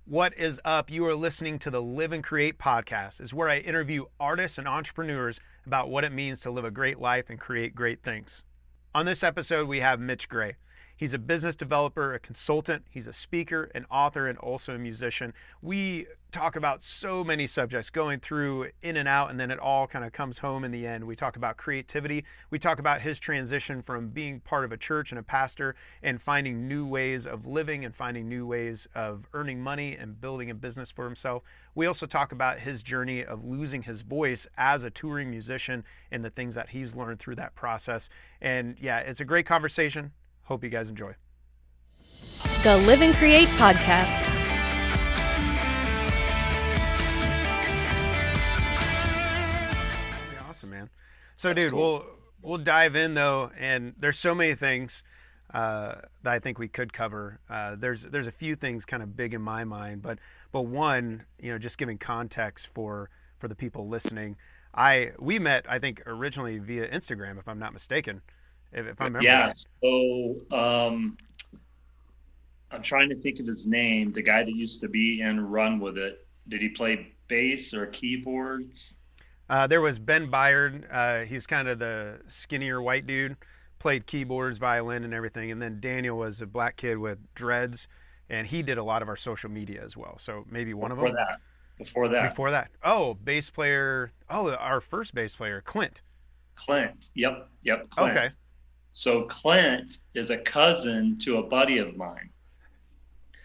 What is up? You are listening to the Live and Create podcast. Is where I interview artists and entrepreneurs about what it means to live a great life and create great things. On this episode, we have MItch Gray. He's a business developer, a consultant, he's a speaker, an author, and also a musician. We talk about so many subjects going through in and out, and then it all kind of comes home in the end. We talk about creativity. We talk about his transition from being part of a church and a pastor and finding new ways of living and finding new ways of earning money and building a business for himself. We also talk about his journey of losing his voice as a touring musician and the things that he's learned through that process. And yeah, it's a great conversation. Hope you guys enjoy. The Live and Create podcast. Awesome, man. So, dude, cool. we'll dive in though, and there's so many things that I think we could cover. There's a few things kind of big in my mind, but one, just giving context for the people listening. We met, I think, originally via Instagram, if I'm not mistaken. If I remember. Yeah. So I'm trying to think of his name. The guy that used to be in Run With It. Did he play bass or keyboards? There was Ben Byard. He's kind of the skinnier white dude. Played keyboards, violin, and everything. And then Daniel was a black kid with dreads, and he did a lot of our social media as well. So maybe one of them. Before that. Oh, bass player. Oh, our first bass player, Clint. Yep. Clint. Okay. So Clint is a cousin to a buddy of mine.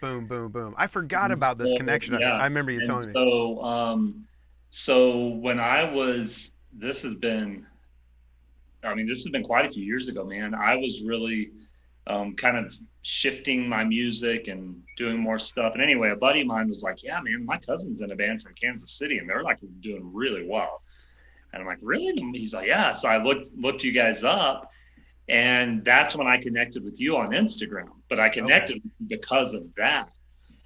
Boom, boom, boom. I forgot about this connection. Yeah. I remember you telling me. So when this has been quite a few years ago, man. I was really kind of shifting my music and doing more stuff. And anyway, a buddy of mine was like, yeah, man, my cousin's in a band from Kansas City and they're like doing really well. And I'm like, really? And he's like, yeah. So I looked you guys up. And that's when I connected with you on Instagram. But I connected because of that.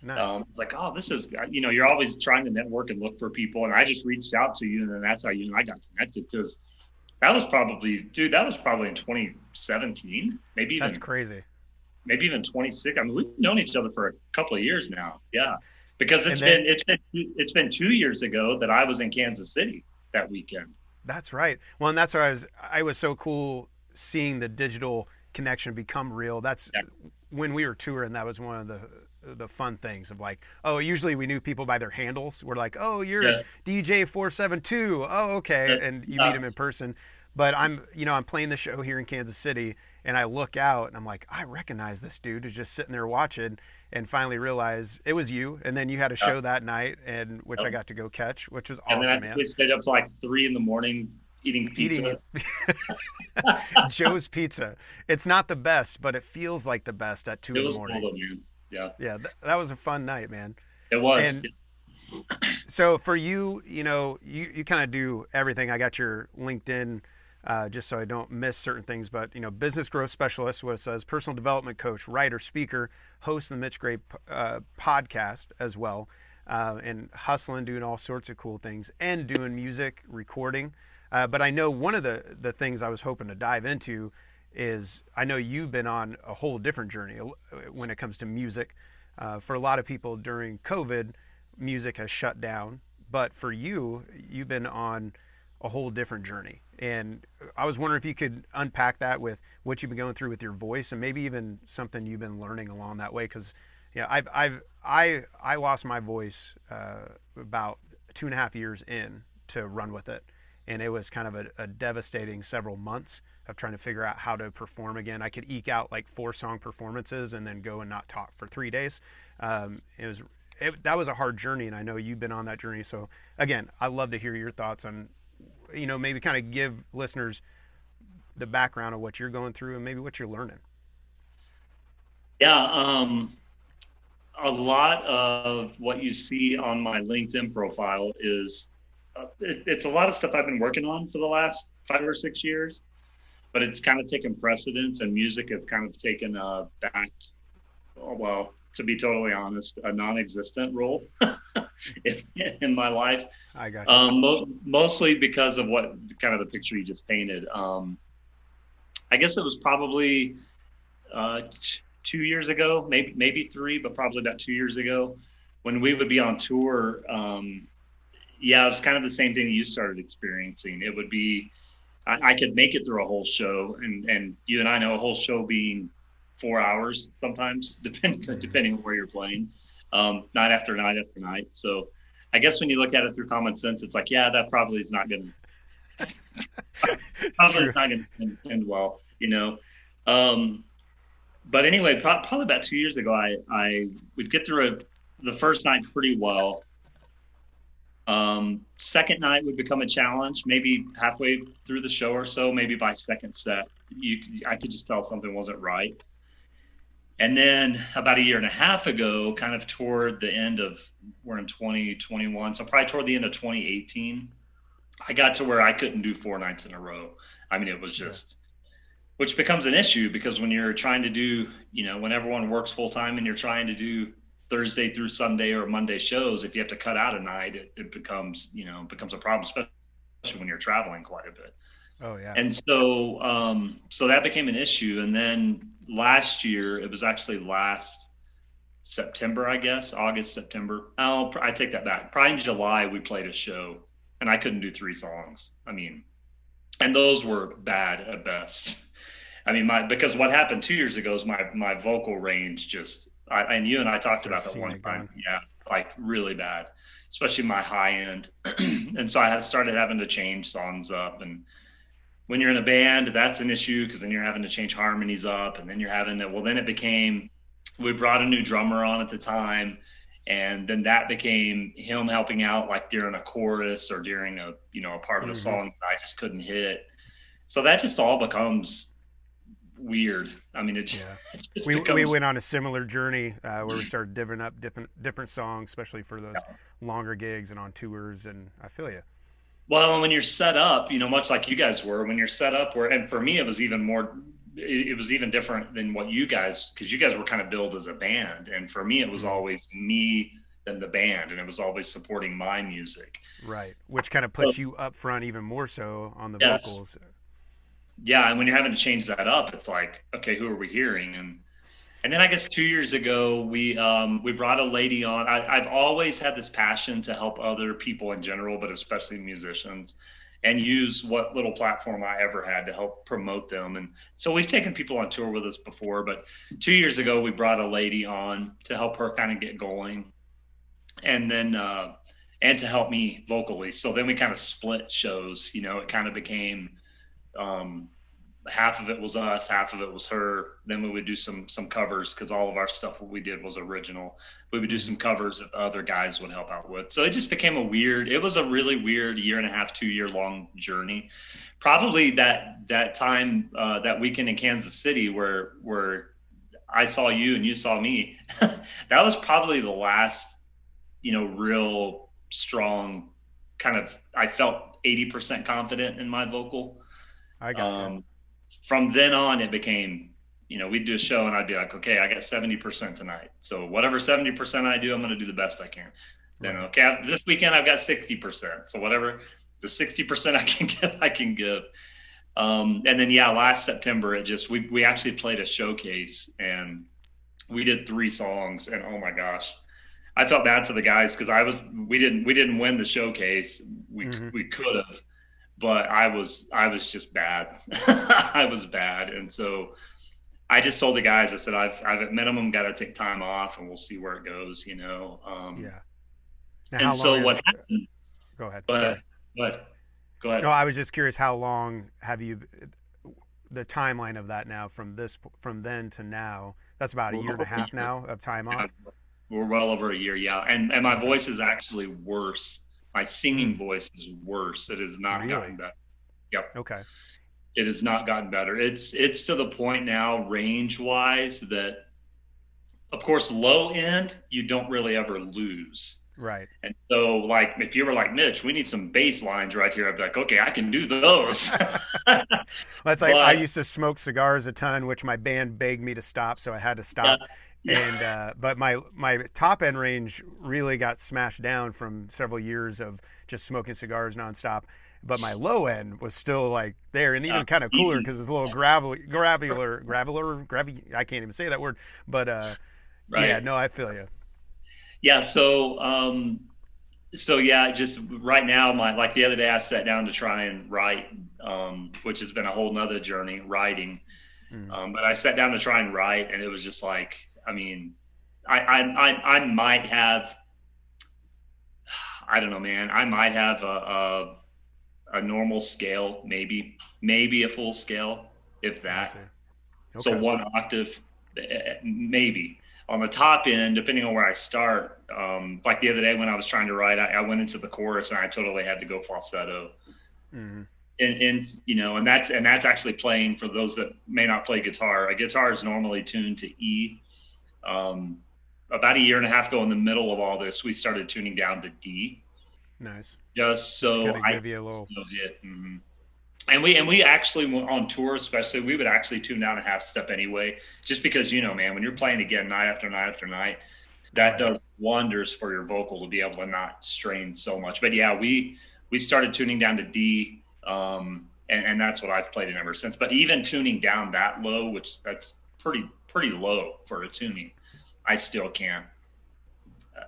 Nice. It's like, oh, this is, you're always trying to network and look for people. And I just reached out to you. And then that's how you and I got connected. Because that was probably in 2017. Maybe even. That's crazy. Maybe even 26. I mean, we've known each other for a couple of years now. Yeah. Because it's been 2 years ago that I was in Kansas City that weekend. That's right. Well, and that's why I was so cool seeing the digital connection become real. That's when we were touring. That was one of the fun things of like, oh, usually we knew people by their handles. We're like, oh, you're DJ 472. Oh, okay. And you meet them in person. But I'm playing the show here in Kansas City and I look out and I'm like, I recognize this dude who's just sitting there watching, and finally realize it was you. And then you had a show that night, and which I got to go catch, which was awesome, man. We stayed up to like 3 a.m. eating pizza. Joe's Pizza. It's not the best, but it feels like the best at 2 a.m. Cool, man. Yeah, that was a fun night, man. It was. And so for you, you kind of do everything. I got your LinkedIn just so I don't miss certain things, but business growth specialist, what it says, personal development coach, writer, speaker, host of the MItch Gray podcast as well, and hustling, doing all sorts of cool things, and doing music, recording. But I know one of the things I was hoping to dive into is I know you've been on a whole different journey when it comes to music. For a lot of people during COVID, music has shut down. But for you, you've been on a whole different journey. And I was wondering if you could unpack that with what you've been going through with your voice and maybe even something you've been learning along that way. Because I lost my voice about 2.5 years in to Run With It. And it was kind of a devastating several months of trying to figure out how to perform again. I could eke out like 4-song performances and then go and not talk for 3 days. That was a hard journey, and I know you've been on that journey. So again, I'd love to hear your thoughts on, maybe kind of give listeners the background of what you're going through and maybe what you're learning. Yeah, a lot of what you see on my LinkedIn profile is it's a lot of stuff I've been working on for the last 5 or 6 years, but it's kind of taken precedence, and music has kind of taken a back, well, to be totally honest, a non-existent role in my life. I got you. Mostly because of what kind of the picture you just painted. I guess it was probably 2 years ago, maybe 3, but probably about 2 years ago. when we would be on tour, yeah, it was kind of the same thing that you started experiencing. It would be, I could make it through a whole show, and you and I know a whole show being 4 hours sometimes, depending on where you're playing, night after night after night. So I guess when you look at it through common sense, it's like, yeah, that probably is not going to probably True. not going to end well, you know. Um, but anyway, probably about 2 years ago, I would get through the first night pretty well. Second night would become a challenge, maybe halfway through the show or so, maybe by second set, I could just tell something wasn't right. And then about a year and a half ago, kind of toward the end of, we're in 2021, so probably toward the end of 2018, I got to where I couldn't do 4 nights in a row. I mean, it was just, which becomes an issue because when you're trying to do, when everyone works full time and you're trying to do Thursday through Sunday or Monday shows, if you have to cut out a night, it becomes, becomes a problem, especially when you're traveling quite a bit. Oh yeah. And so that became an issue. And then last year, it was actually last September, I guess, August, September. Oh, I take that back. Probably in July, we played a show and I couldn't do 3 songs. I mean, and those were bad at best. I mean, because what happened 2 years ago is my vocal range just, and you and I talked about that one time. Yeah, like really bad, especially my high end. And so I had started having to change songs up. And when you're in a band, that's an issue because then you're having to change harmonies up. And then you're having to, then it became, we brought a new drummer on at the time. And then that became him helping out like during a chorus or during a part of a song that I just couldn't hit. So that just all becomes weird. I mean, it just we went on a similar journey where we started divvying up different songs, especially for those longer gigs and on tours. And I feel you. Well, when you're set up, much like you guys were, when you're set up, and for me, it was even more. It was even different than what you guys, because you guys were kind of billed as a band, and for me, it was always me than the band, and it was always supporting my music. Right, which kind of puts you up front even more so on the vocals. Yeah, and when you're having to change that up, it's like, okay, who are we hearing? And then I guess 2 years ago, we brought a lady on. I've always had this passion to help other people in general, but especially musicians, and use what little platform I ever had to help promote them. And so we've taken people on tour with us before, but 2 years ago, we brought a lady on to help her kind of get going. And then, and to help me vocally. So then we kind of split shows, it kind of became, half of it was us, half of it was her. Then we would do some covers because all of our stuff, what we did was original. We would do some covers that the other guys would help out with. So it just became it was a really weird 1.5 to 2 year long journey. Probably that time, that weekend in Kansas City where I saw you and you saw me, that was probably the last, real strong kind of, I felt 80% confident in my vocal. I got that. From then on, it became, we'd do a show and I'd be like, okay, I got 70% tonight. So whatever 70% I do, I'm going to do the best I can. Then, okay, this weekend I've got 60%. So whatever the 60% I can give. And then, last September, we actually played a showcase and we did 3 songs and oh my gosh, I felt bad for the guys because we didn't win the showcase. We could have. But I was just bad. I was bad. And so I just told the guys, I said, I've at minimum got to take time off and we'll see where it goes, Now, and so what happened? Go ahead. Go ahead. No, I was just curious, how long have you, the timeline of that now from then to now? That's about a year and a half now of time off. We're well over a year. Yeah. And my voice is actually worse. My singing voice is worse. It has not gotten better. Yep. Okay. It has not gotten better. It's to the point now, range wise, that of course, low end, you don't really ever lose. Right. And so like, if you were like, Mitch, we need some bass lines right here. I'd be like, okay, I can do those. That's like, I used to smoke cigars a ton, which my band begged me to stop. So I had to stop. Yeah. And but my top end range really got smashed down from several years of just smoking cigars nonstop. But my low end was still like there, and even kind of cooler because it's a little graveler. I can't even say that word. But right. Yeah, no, I feel you. Yeah. So yeah, just right now, like the other day, I sat down to try and write, which has been a whole nother journey, writing. Mm. But I sat down to try and write, and it was just like, I mean, I might have, I don't know, man, I might have a normal scale, maybe a full scale, if I see. that. So Okay. one octave, maybe. On the top end, depending on where I start, like the other day when I was trying to write, I went into the chorus and I totally had to go falsetto. Mm. And and that's actually playing, for those that may not play guitar. A guitar is normally tuned to E. Um, about a year and a half ago, in the middle of all this, we started tuning down to D, Nice. just Just so kind of I give you a little. still hit. And we actually, on tour especially, we would actually tune down a half step anyway, just because, man, when you're playing again night after night after night, Oh that yeah. does wonders for your vocal to be able to not strain so much. But yeah, we started tuning down to D, and that's what I've played in ever since. But even tuning down that low, which that's pretty low for a tuning, I still can't.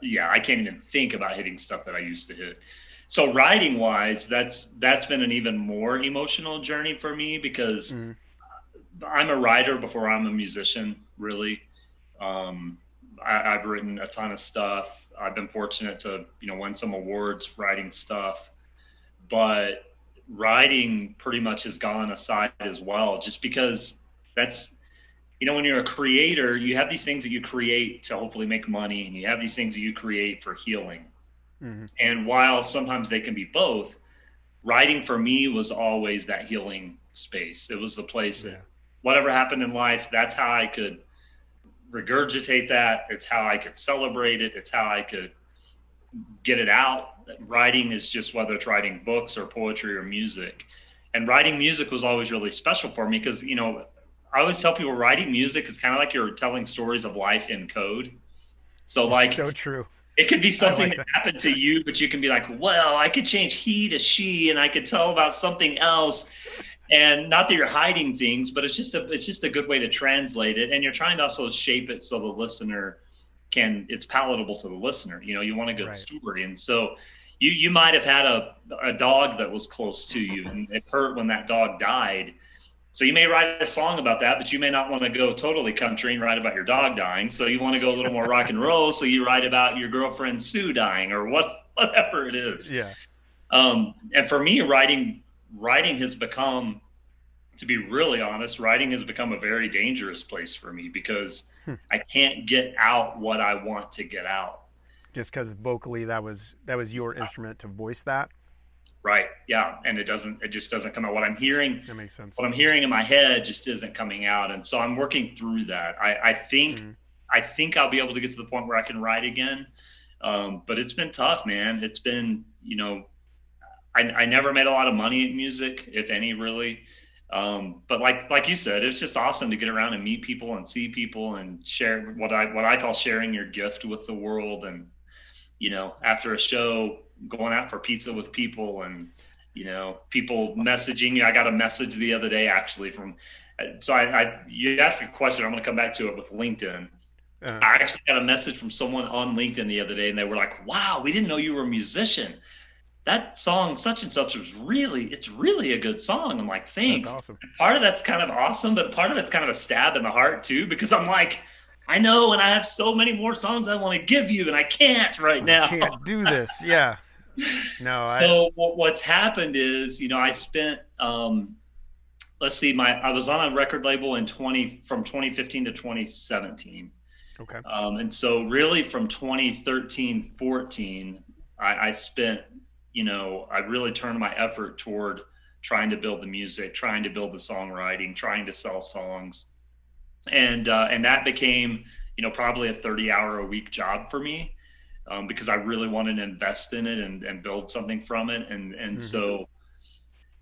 Yeah, I can't even think about hitting stuff that I used to hit. So writing wise, that's been an even more emotional journey for me, because Mm. I'm a writer before I'm a musician, really. Um, I've written a ton of stuff. I've been fortunate to, win some awards writing stuff, but writing pretty much has gone aside as well, just because that's, when you're a creator, you have these things that you create to hopefully make money, and you have these things that you create for healing. Mm. And while sometimes they can be both, writing for me was always that healing space. It was the place that Yeah. whatever happened in life, that's how I could regurgitate that. It's how I could celebrate it. It's how I could get it out. Writing is just, whether it's writing books or poetry or music. And writing music was always really special for me because, I always tell people writing music is kind of like you're telling stories of life in code. So, It's like, so true. it could be I something like that that. happened to you, but you can be like, well, I could change he to she, and I could tell about something else. And not that you're hiding things, but it's just a good way to translate it. And you're trying to also shape it so the listener it's palatable to the listener. You want a good Right. story. And so you might have had a dog that was close to you, and it hurt when that dog died. So you may write a song about that, but you may not want to go totally country and write about your dog dying. So you want to go a little more rock and roll. So you write about your girlfriend Sue dying, or whatever it is. Yeah. And for me, writing has become, to be really honest, writing has become a very dangerous place for me, because I can't get out what I want to get out. Just because vocally that was your instrument to voice that. Right. Yeah. And it just doesn't come out. That makes sense. What I'm hearing in my head just isn't coming out. And so I'm working through that. Mm. I think I'll be able to get to the point where I can write again. But it's been tough, man. It's been, I never made a lot of money in music, if any, really. But like you said, it's just awesome to get around and meet people and see people and share what I call sharing your gift with the world. And, after a show, going out for pizza with people, and, people messaging you. I got a message the other day, actually, you asked a question. I'm going to come back to it with LinkedIn. Uh, I actually got a message from someone on LinkedIn the other day, and they were like, wow, we didn't know you were a musician. That song such and such it's really a good song. I'm like, that's thanks. awesome. And part of that's kind of awesome, but part of it's kind of a stab in the heart too, because I'm like, I know, and I have so many more songs I want to give you, and I can't right I now. can't do this. Yeah. No. I. So what's happened is, I spent, let's see, I was on a record label from 2015 to 2017. Okay. And so really from 2013, 14, I spent, I really turned my effort toward trying to build the music, trying to build the songwriting, trying to sell songs. And that became, probably a 30-hour a week job for me, because I really wanted to invest in it and build something from it. And Mm-hmm. so,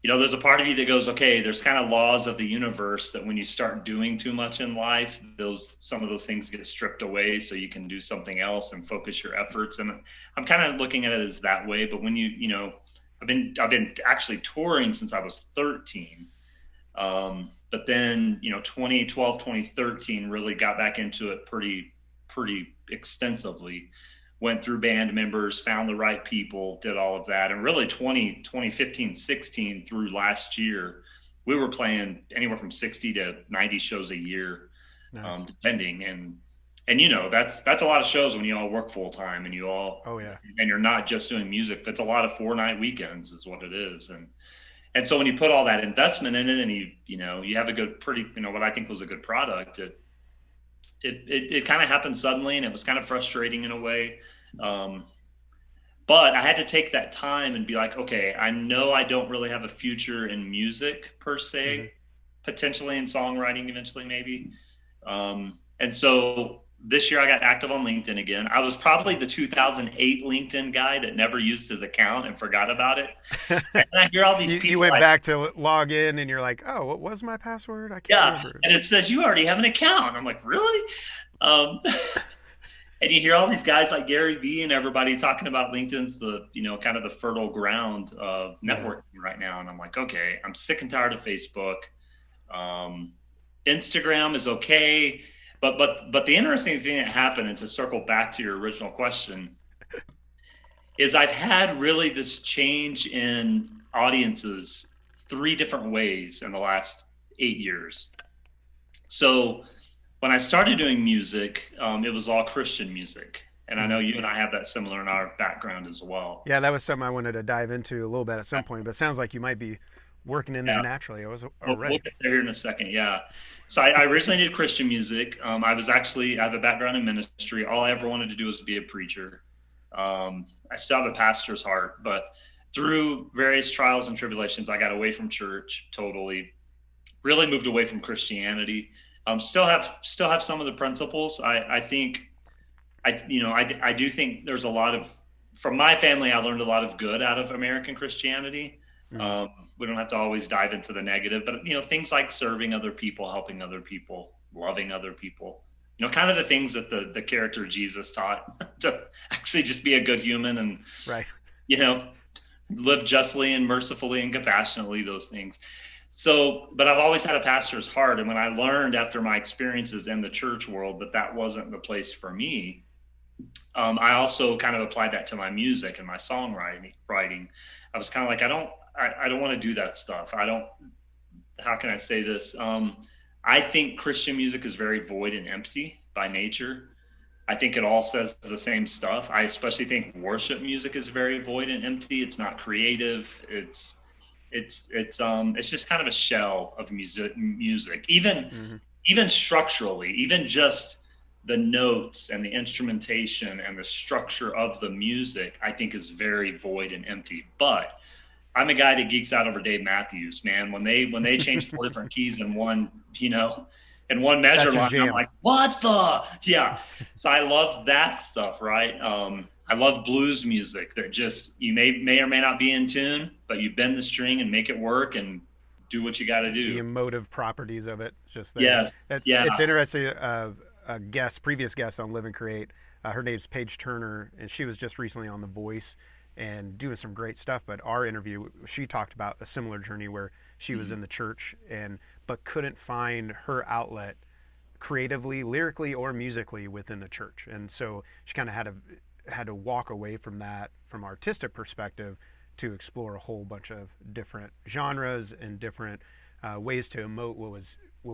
there's a part of you that goes, okay, there's kind of laws of the universe that when you start doing too much in life, some of those things get stripped away so you can do something else and focus your efforts. And I'm kind of looking at it as that way. But when I've been actually touring since I was 13. But then, 2012, 2013 really got back into it pretty extensively, went through band members, found the right people, did all of that. And really 2015, 16 through last year, we were playing anywhere from 60 to 90 shows a year, Nice. depending. And that's a lot of shows when you all work full time and you all, Oh yeah. and you're not just doing music. That's a lot of 4-night weekends is what it is. And so when you put all that investment in it and you have a good, pretty, what I think was a good product, it kind of happened suddenly, and it was kind of frustrating in a way. But I had to take that time and be like, okay, I know I don't really have a future in music per se, potentially in songwriting eventually, maybe. And so this year I got active on LinkedIn again. I was probably the 2008 LinkedIn guy that never used his account and forgot about it. And I hear all these people. You went back to log in and you're like, oh, what was my password? I can't remember. And it says you already have an account. I'm like, really? And you hear all these guys like Gary Vee and everybody talking about LinkedIn's the, kind of the fertile ground of networking right now. And I'm like, okay, I'm sick and tired of Facebook. Instagram is okay. But the interesting thing that happened, and to circle back to your original question, is I've had really this change in audiences 3 different ways in the last 8 years. So when I started doing music, it was all Christian music. And I know you and I have that similar in our background as well. Yeah, that was something I wanted to dive into a little bit at some point, but it sounds like you might be working in there naturally. I was already. We'll get there here in a second. Yeah. So I originally did Christian music. I have a background in ministry. All I ever wanted to do was be a preacher. I still have a pastor's heart, but through various trials and tribulations, I got away from church totally, really moved away from Christianity. Still have some of the principles. I do think there's a lot of, from my family, I learned a lot of good out of American Christianity. We don't have to always dive into the negative, but things like serving other people, helping other people, loving other people, kind of the things that the character Jesus taught to actually just be a good human and, right. Live justly and mercifully and compassionately, those things. So, but I've always had a pastor's heart. And when I learned after my experiences in the church world that wasn't the place for me, I also kind of applied that to my music and my songwriting. I was kind of like, I don't want to do that stuff. How can I say this? I think Christian music is very void and empty by nature. I think it all says the same stuff. I especially think worship music is very void and empty. It's not creative. It's just kind of a shell of music, even structurally, even just the notes and the instrumentation and the structure of the music, I think is very void and empty. But I'm a guy that geeks out over Dave Matthews, man. When they change 4 different keys in one, in one measure line, I'm like, what the? Yeah. So I love that stuff, right? I love blues music that just, you may or may not be in tune, but you bend the string and make it work and do what you got to do. The emotive properties of it, just there. Yeah. It's interesting. Previous guest on Live and Create, her name's Paige Turner, and she was just recently on The Voice and doing some great stuff. But our interview, she talked about a similar journey where she was in the church but couldn't find her outlet creatively, lyrically, or musically within the church. And so she kind of had to walk away from that from artistic perspective to explore a whole bunch of different genres and different ways to emote what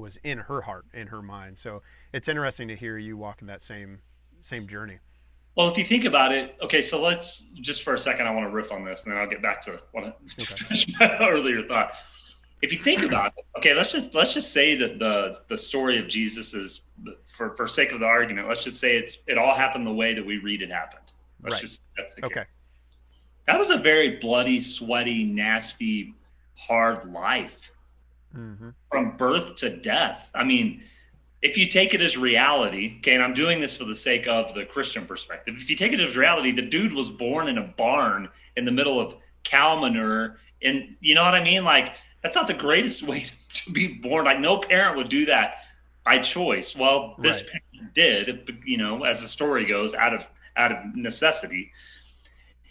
was in her heart, in her mind. So it's interesting to hear you walking that same journey. Well, if you think about it, okay, so let's just for a second, I want to riff on this, and then I'll get back to finish my earlier thought. If you think about it, okay, let's just say that the story of Jesus is, for sake of the argument, let's just say it all happened the way that we read it happened. That's the case. That was a very bloody, sweaty, nasty, hard life from birth to death. I mean, if you take it as reality, okay, and I'm doing this for the sake of the Christian perspective, if you take it as reality, the dude was born in a barn in the middle of cow manure, and you know what I mean? Like, that's not the greatest way to be born. Like, no parent would do that by choice. Well, this parent did, as the story goes, out of necessity.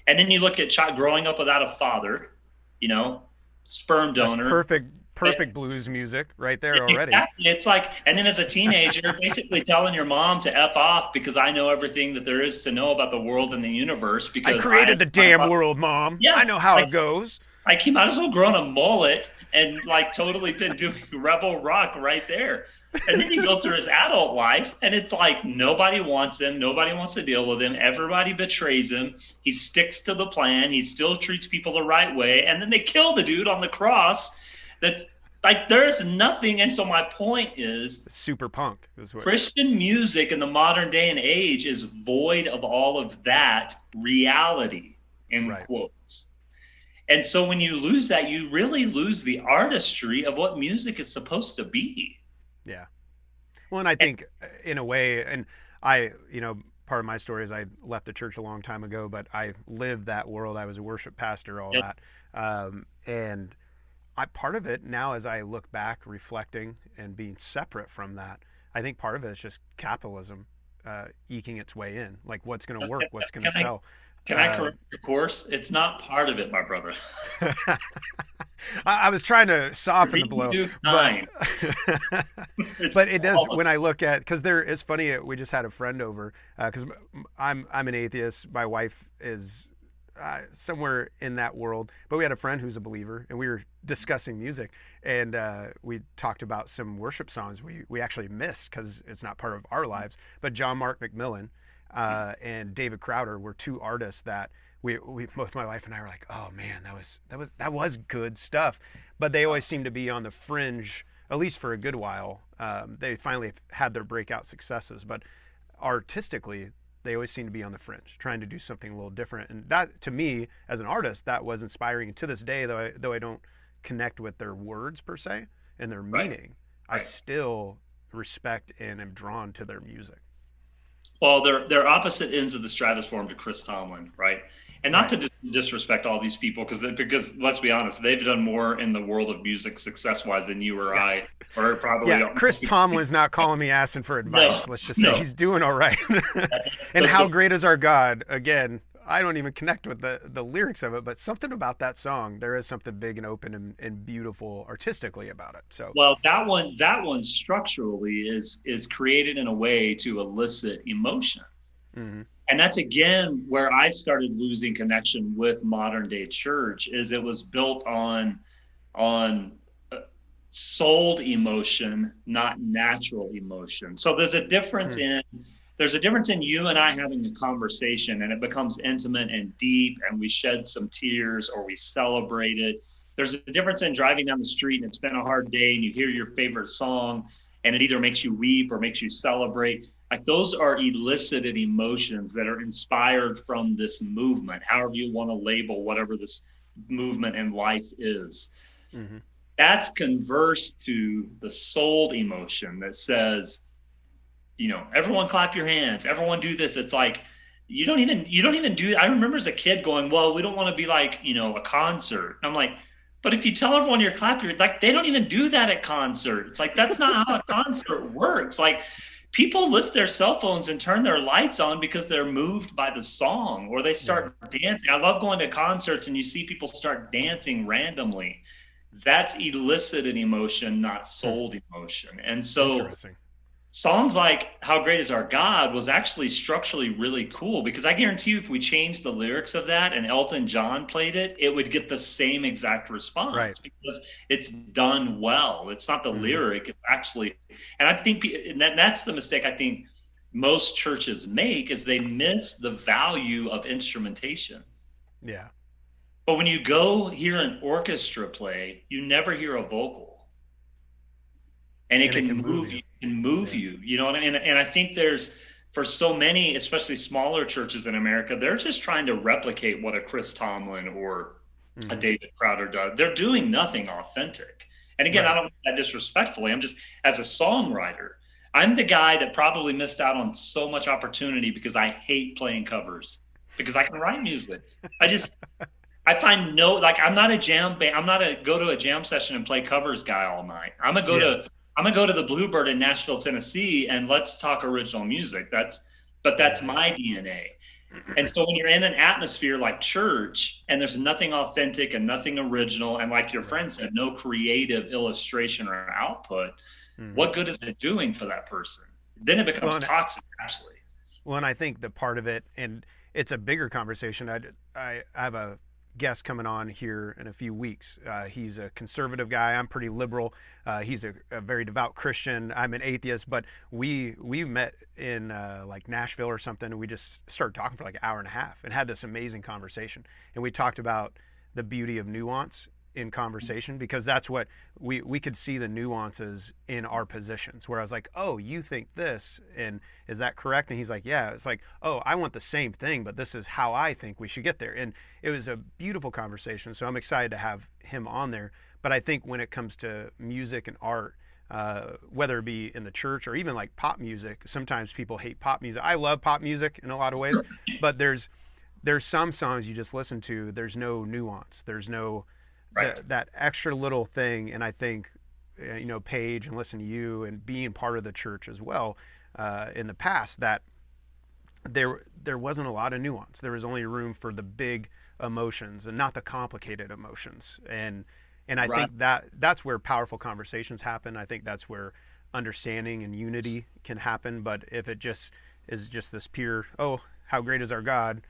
And then you look at child growing up without a father, sperm That's donor. perfect blues music right there already. Exactly. It's like, and then as a teenager, you're basically telling your mom to F off because I know everything that there is to know about the world and the universe I because created the damn world, Mom. I yeah, know how like, it goes. like he might as well grown a mullet and like totally been doing rebel rock right there. And then you go through his adult life and it's like nobody wants him. Nobody wants to deal with him. Everybody betrays him. He sticks to the plan. He still treats people the right way. And then they kill the dude on the cross. That's like, there's nothing. And so my point is Super punk is what. Christian music in the modern day and age is void of all of that reality in Right. quotes. And so when you lose that, you really lose the artistry of what music is supposed to be. Yeah. Well, and I think in a way, and I, part of my story is I left the church a long time ago, but I lived that world. I was a worship pastor, all Yep. that. And part of it now, as I look back, reflecting and being separate from that, I think part of it is just capitalism eking its way in. Like what's going to work, what's going to sell. Can I correct your course? It's not part of it, my brother. I was trying to soften the blow, but it does when I look at, because there is funny. We just had a friend over because I'm an atheist. My wife is somewhere in that world, but we had a friend who's a believer, and we were discussing music, and we talked about some worship songs we actually missed because it's not part of our lives. But John Mark McMillan and David Crowder were two artists that we both, my wife and I, were like, oh man, that was good stuff. But they always seem to be on the fringe, at least for a good while. They finally had their breakout successes, but artistically, they always seem to be on the fringe, trying to do something a little different. And that, to me, as an artist, that was inspiring. And to this day, though I don't connect with their words per se and their meaning, I still respect and am drawn to their music. Well, they're opposite ends of the stratosphere to Chris Tomlin, right? And not to disrespect all these people, because let's be honest, they've done more in the world of music success-wise than you or I, or probably. Yeah, Chris Tomlin's not calling me asking for advice. No, Let's just say he's doing all right. And how great is our God? Again, I don't even connect with the lyrics of it, but something about that song, there is something big and open and beautiful artistically about it. So, well, that one structurally is created in a way to elicit emotion. Mm-hmm. And that's again where I started losing connection with modern day church. Is it was built on souled emotion, not natural emotion. So there's a difference in you and I having a conversation, and it becomes intimate and deep, and we shed some tears or we celebrate it. There's a difference in driving down the street and it's been a hard day and you hear your favorite song and it either makes you weep or makes you celebrate. Like those are elicited emotions that are inspired from this movement, however you want to label whatever this movement in life is. Mm-hmm. That's converse to the souled emotion that says, everyone clap your hands, everyone do this. It's like, you don't even do. I remember as a kid going, well, we don't want to be like, a concert. And I'm like, but if you tell everyone you're clapping, like they don't even do that at concerts. Like that's not how a concert works. Like people lift their cell phones and turn their lights on because they're moved by the song, or they start dancing. I love going to concerts and you see people start dancing randomly. That's elicited emotion, not souled emotion. And so songs like How Great Is Our God was actually structurally really cool, because I guarantee you if we changed the lyrics of that and Elton John played it, it would get the same exact response because it's done well. It's not the lyric, it's actually, and I think that's the mistake I think most churches make, is they miss the value of instrumentation. Yeah. But when you go hear an orchestra play, you never hear a vocal. And it can move you. You know what I mean? And I think there's, for so many, especially smaller churches in America, they're just trying to replicate what a Chris Tomlin or a David Crowder does. They're doing nothing authentic. And again, I don't mean that disrespectfully. I'm just, as a songwriter, I'm the guy that probably missed out on so much opportunity because I hate playing covers, because I can write music. I find I'm not a jam band. I'm not a go to a jam session and play covers guy all night. I'm gonna go to the Bluebird in Nashville, Tennessee, and let's talk original music. That's my DNA. And so when you're in an atmosphere like church and there's nothing authentic and nothing original, and like your Right. friend said, no creative illustration or output, Hmm. what good is it doing for that person? Then it Well, becomes toxic, actually. well, and I think the part of it, and it's a bigger conversation. I have a guest coming on here in a few weeks. He's a conservative guy. I'm pretty liberal. He's a very devout Christian. I'm an atheist, but we met in like Nashville or something, and we just started talking for like an hour and a half and had this amazing conversation. And we talked about the beauty of nuance in conversation, because that's what we could see the nuances in our positions, where I was like, oh, you think this, and is that correct? And he's like, yeah. It's like, oh, I want the same thing, but this is how I think we should get there. And it was a beautiful conversation, so I'm excited to have him on there. But I think when it comes to music and art, whether it be in the church or even like pop music, sometimes people hate pop music. I love pop music in a lot of ways, but there's some songs you just listen to, there's no nuance, there's no Right. that extra little thing. And I think, Paige, and listen to you and being part of the church as well, in the past, that there wasn't a lot of nuance. There was only room for the big emotions and not the complicated emotions. And I Right. think that's where powerful conversations happen. I think that's where understanding and unity can happen. But if it just is just this pure, oh, how great is our God?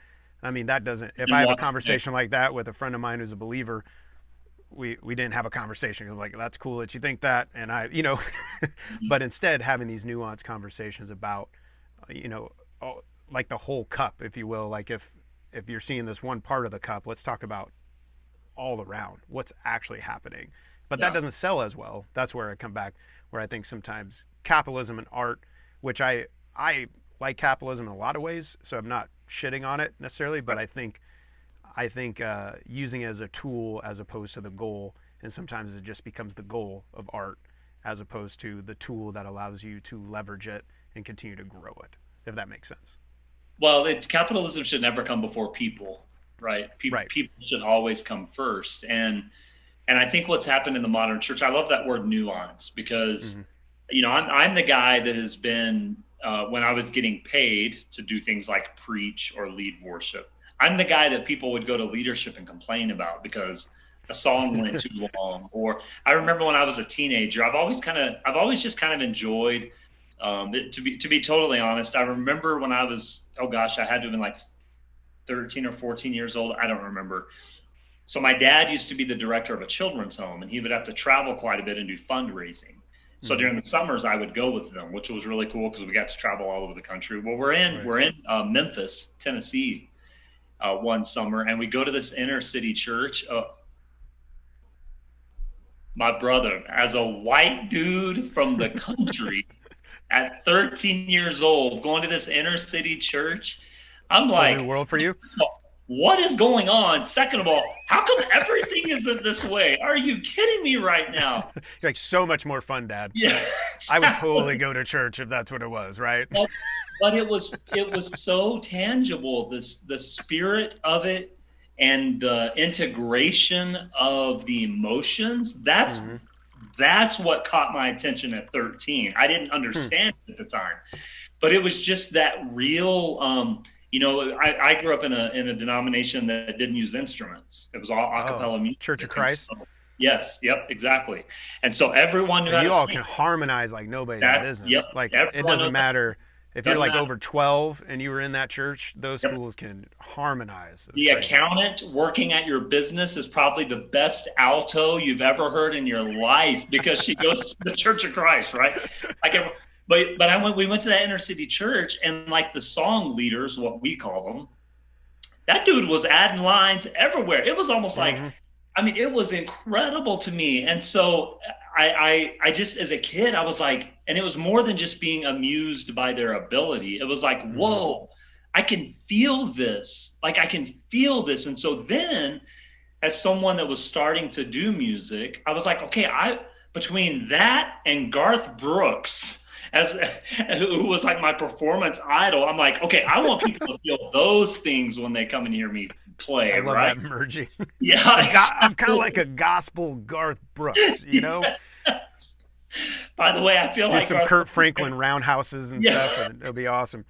I mean, that doesn't. If I And have a walk away. conversation like that with a friend of mine who's a believer, we didn't have a conversation. I'm like, that's cool that you think that, and but instead having these nuanced conversations about, you know, like the whole cup, if you will. Like if you're seeing this one part of the cup, let's talk about all around what's actually happening. But that Yeah. doesn't sell as well. That's where I come back, where I think sometimes capitalism and art, which I like capitalism in a lot of ways, so I'm not shitting on it necessarily, but I think using it as a tool as opposed to the goal, and sometimes it just becomes the goal of art as opposed to the tool that allows you to leverage it and continue to grow it, if that makes sense. Well, capitalism should never come before people, right? Right. People should always come first. And I think what's happened in the modern church, I love that word nuance, because Mm-hmm. I'm the guy that has been, when I was getting paid to do things like preach or lead worship, I'm the guy that people would go to leadership and complain about because a song went too long. Or I remember when I was a teenager, I've always just kind of enjoyed, to be totally honest. I remember when I was, oh gosh, I had to have been like 13 or 14 years old. I don't remember. So my dad used to be the director of a children's home, and he would have to travel quite a bit and do fundraising. So Mm-hmm. during the summers, I would go with them, which was really cool because we got to travel all over the country. Well, we're in Right. we're in Memphis, Tennessee, one summer, and we go to this inner city church. My brother, as a white dude from the country, at 13 years old, going to this inner city church, I'm Whole new like, world for you. what is going on? Second of all, how come everything isn't this way? Are you kidding me right now? You're like, so much more fun, Dad. Yeah, I would totally exactly. go to church if that's what it was, right? But, but it was so tangible. The spirit of it and the integration of the emotions. That's Mm-hmm. that's what caught my attention at 13. I didn't Hmm. understand it at the time, but it was just that real. I grew up in a denomination that didn't use instruments. It was all a Oh, cappella music. Church of And Christ. so, yes, yep, exactly. And so everyone knew And how to you all sing. can harmonize like nobody's That, yep, business. Like it everyone doesn't knows how. matter if you're Doesn't like matter. over 12 and you were in that church. Those Yep. fools can harmonize. It's The crazy. accountant working at your business is probably the best alto you've ever heard in your life because she goes to the Church of Christ, right? Like, but we went to that inner city church, and like the song leaders, what we call them, that dude was adding lines everywhere. It was almost like, Mm-hmm. I mean, it was incredible to me. And so I just, as a kid, I was like, and it was more than just being amused by their ability. It was like, Mm-hmm. whoa, I can feel this. Like, I can feel this. And so then, as someone that was starting to do music, I was like, okay, between that and Garth Brooks, as who was like my performance idol, I'm like, okay, I want people to feel those things when they come and hear me play, I love right? that merging. Yeah, I'm kind of exactly. like a gospel Garth Brooks, you know? Yes. By the way, I feel Do like some Garth Kurt Brooks. Franklin roundhouses and Yeah. stuff, and it'll be awesome.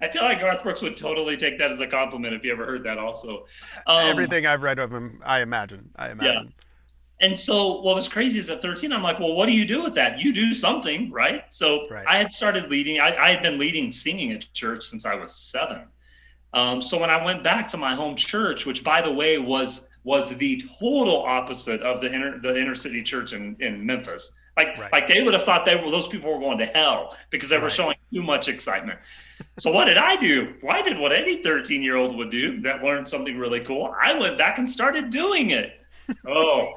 I feel like Garth Brooks would totally take that as a compliment if you ever heard that also. Um, Everything I've read of him, I imagine. I yeah. imagine. And so what was crazy is at 13, I'm like, well, what do you do with that? You do something, right? So Right. I had started leading. I had been leading singing at church since I was 7. So when I went back to my home church, which by the way was the total opposite of the inner city church in Memphis. Right. Like they would have thought those people were going to hell because they were Right. showing too much excitement. So what did I do? Well, I did what any 13-year-old would do that learned something really cool. I went back and started doing it. Oh,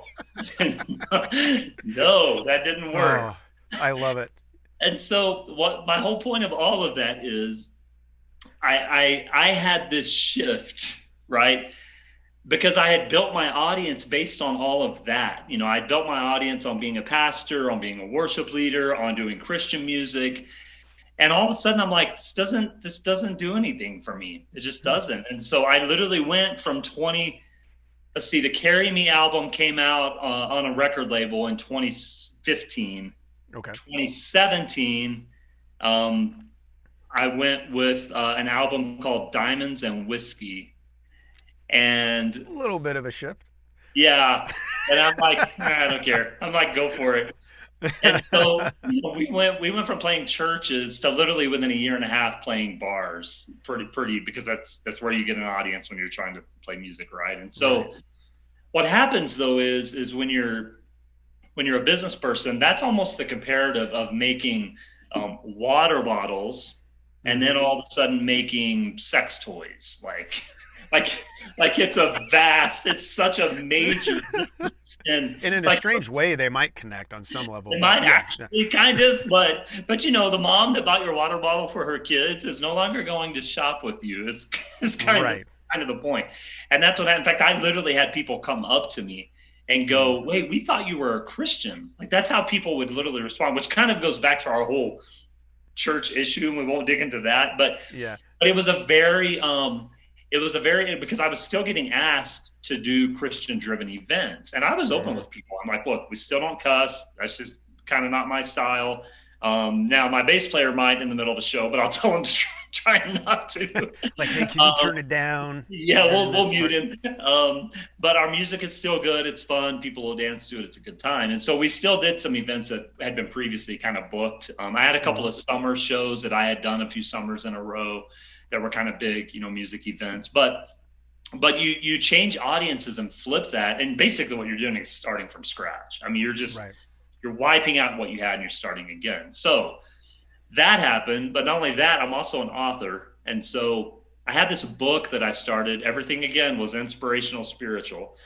no, that didn't work. Oh, I love it. And so what my whole point of all of that is I had this shift, right? Because I had built my audience based on all of that. You know, I built my audience on being a pastor, on being a worship leader, on doing Christian music. And all of a sudden I'm like, this doesn't do anything for me. It just doesn't. And so I literally went from the Carry Me album came out on a record label in 2015. Okay. 2017, I went with an album called Diamonds and Whiskey. And A little bit of a shift. yeah, and I'm like, I don't care. I'm like, go for it. And so we went from playing churches to literally within a year and a half playing bars. Pretty because that's where you get an audience when you're trying to play music, right? And so Right. what happens though is when you're a business person, that's almost the comparative of making water bottles and then all of a sudden making sex toys. Like it's such a major difference. And in a strange way, they might connect on some level. It But might yeah. actually kind of, but you know, the mom that bought your water bottle for her kids is no longer going to shop with you. It's Right. kind of the point. And that's what in fact, I literally had people come up to me and go, wait, we thought you were a Christian. Like that's how people would literally respond, which kind of goes back to our whole church issue. And we won't dig into that, Yeah. but it was a very because I was still getting asked to do Christian driven events. And I was open with people. I'm like, look, we still don't cuss. That's just kind of not my style. Now my bass player might in the middle of the show, but I'll tell him to try not to. Like, hey, can you turn it down? Yeah, During we'll this mute part? him. But our music is still good. It's fun. People will dance to it. It's a good time. And so we still did some events that had been previously kind of booked. I had a couple of summer shows that I had done a few summers in a row that were kind of big, you know, music events. But you change audiences and flip that. And basically what you're doing is starting from scratch. I mean, Right. you're wiping out what you had and you're starting again. So that happened. But not only that, I'm also an author. And so I had this book that I started. Everything again was inspirational, spiritual.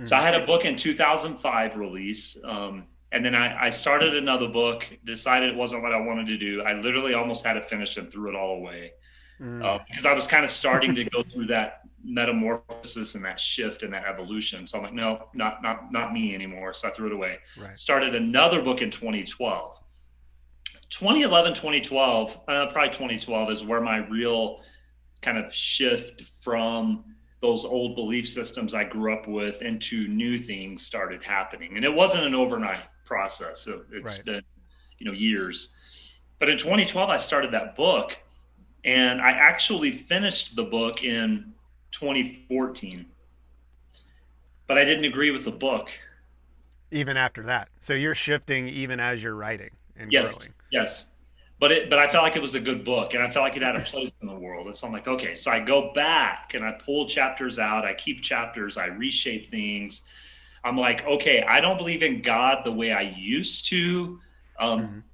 So I had a book in 2005 release. And then I started another book, decided it wasn't what I wanted to do. I literally almost had it finished and threw it all away because I was kind of starting to go through that metamorphosis and that shift and that evolution. So I'm like, no, not me anymore. So I threw it away. Right. Started another book in 2012. 2011, 2012, probably 2012 is where my real kind of shift from those old belief systems I grew up with into new things started happening. And it wasn't an overnight process. It's Right. been, you know, years. But in 2012, I started that book and I actually finished the book in 2014, but I didn't agree with the book. Even after that. So you're shifting even as you're writing and growing. Yes. But I felt like it was a good book and I felt like it had a place in the world. And so I'm like, okay, so I go back and I pull chapters out. I keep chapters. I reshape things. I'm like, okay, I don't believe in God the way I used to.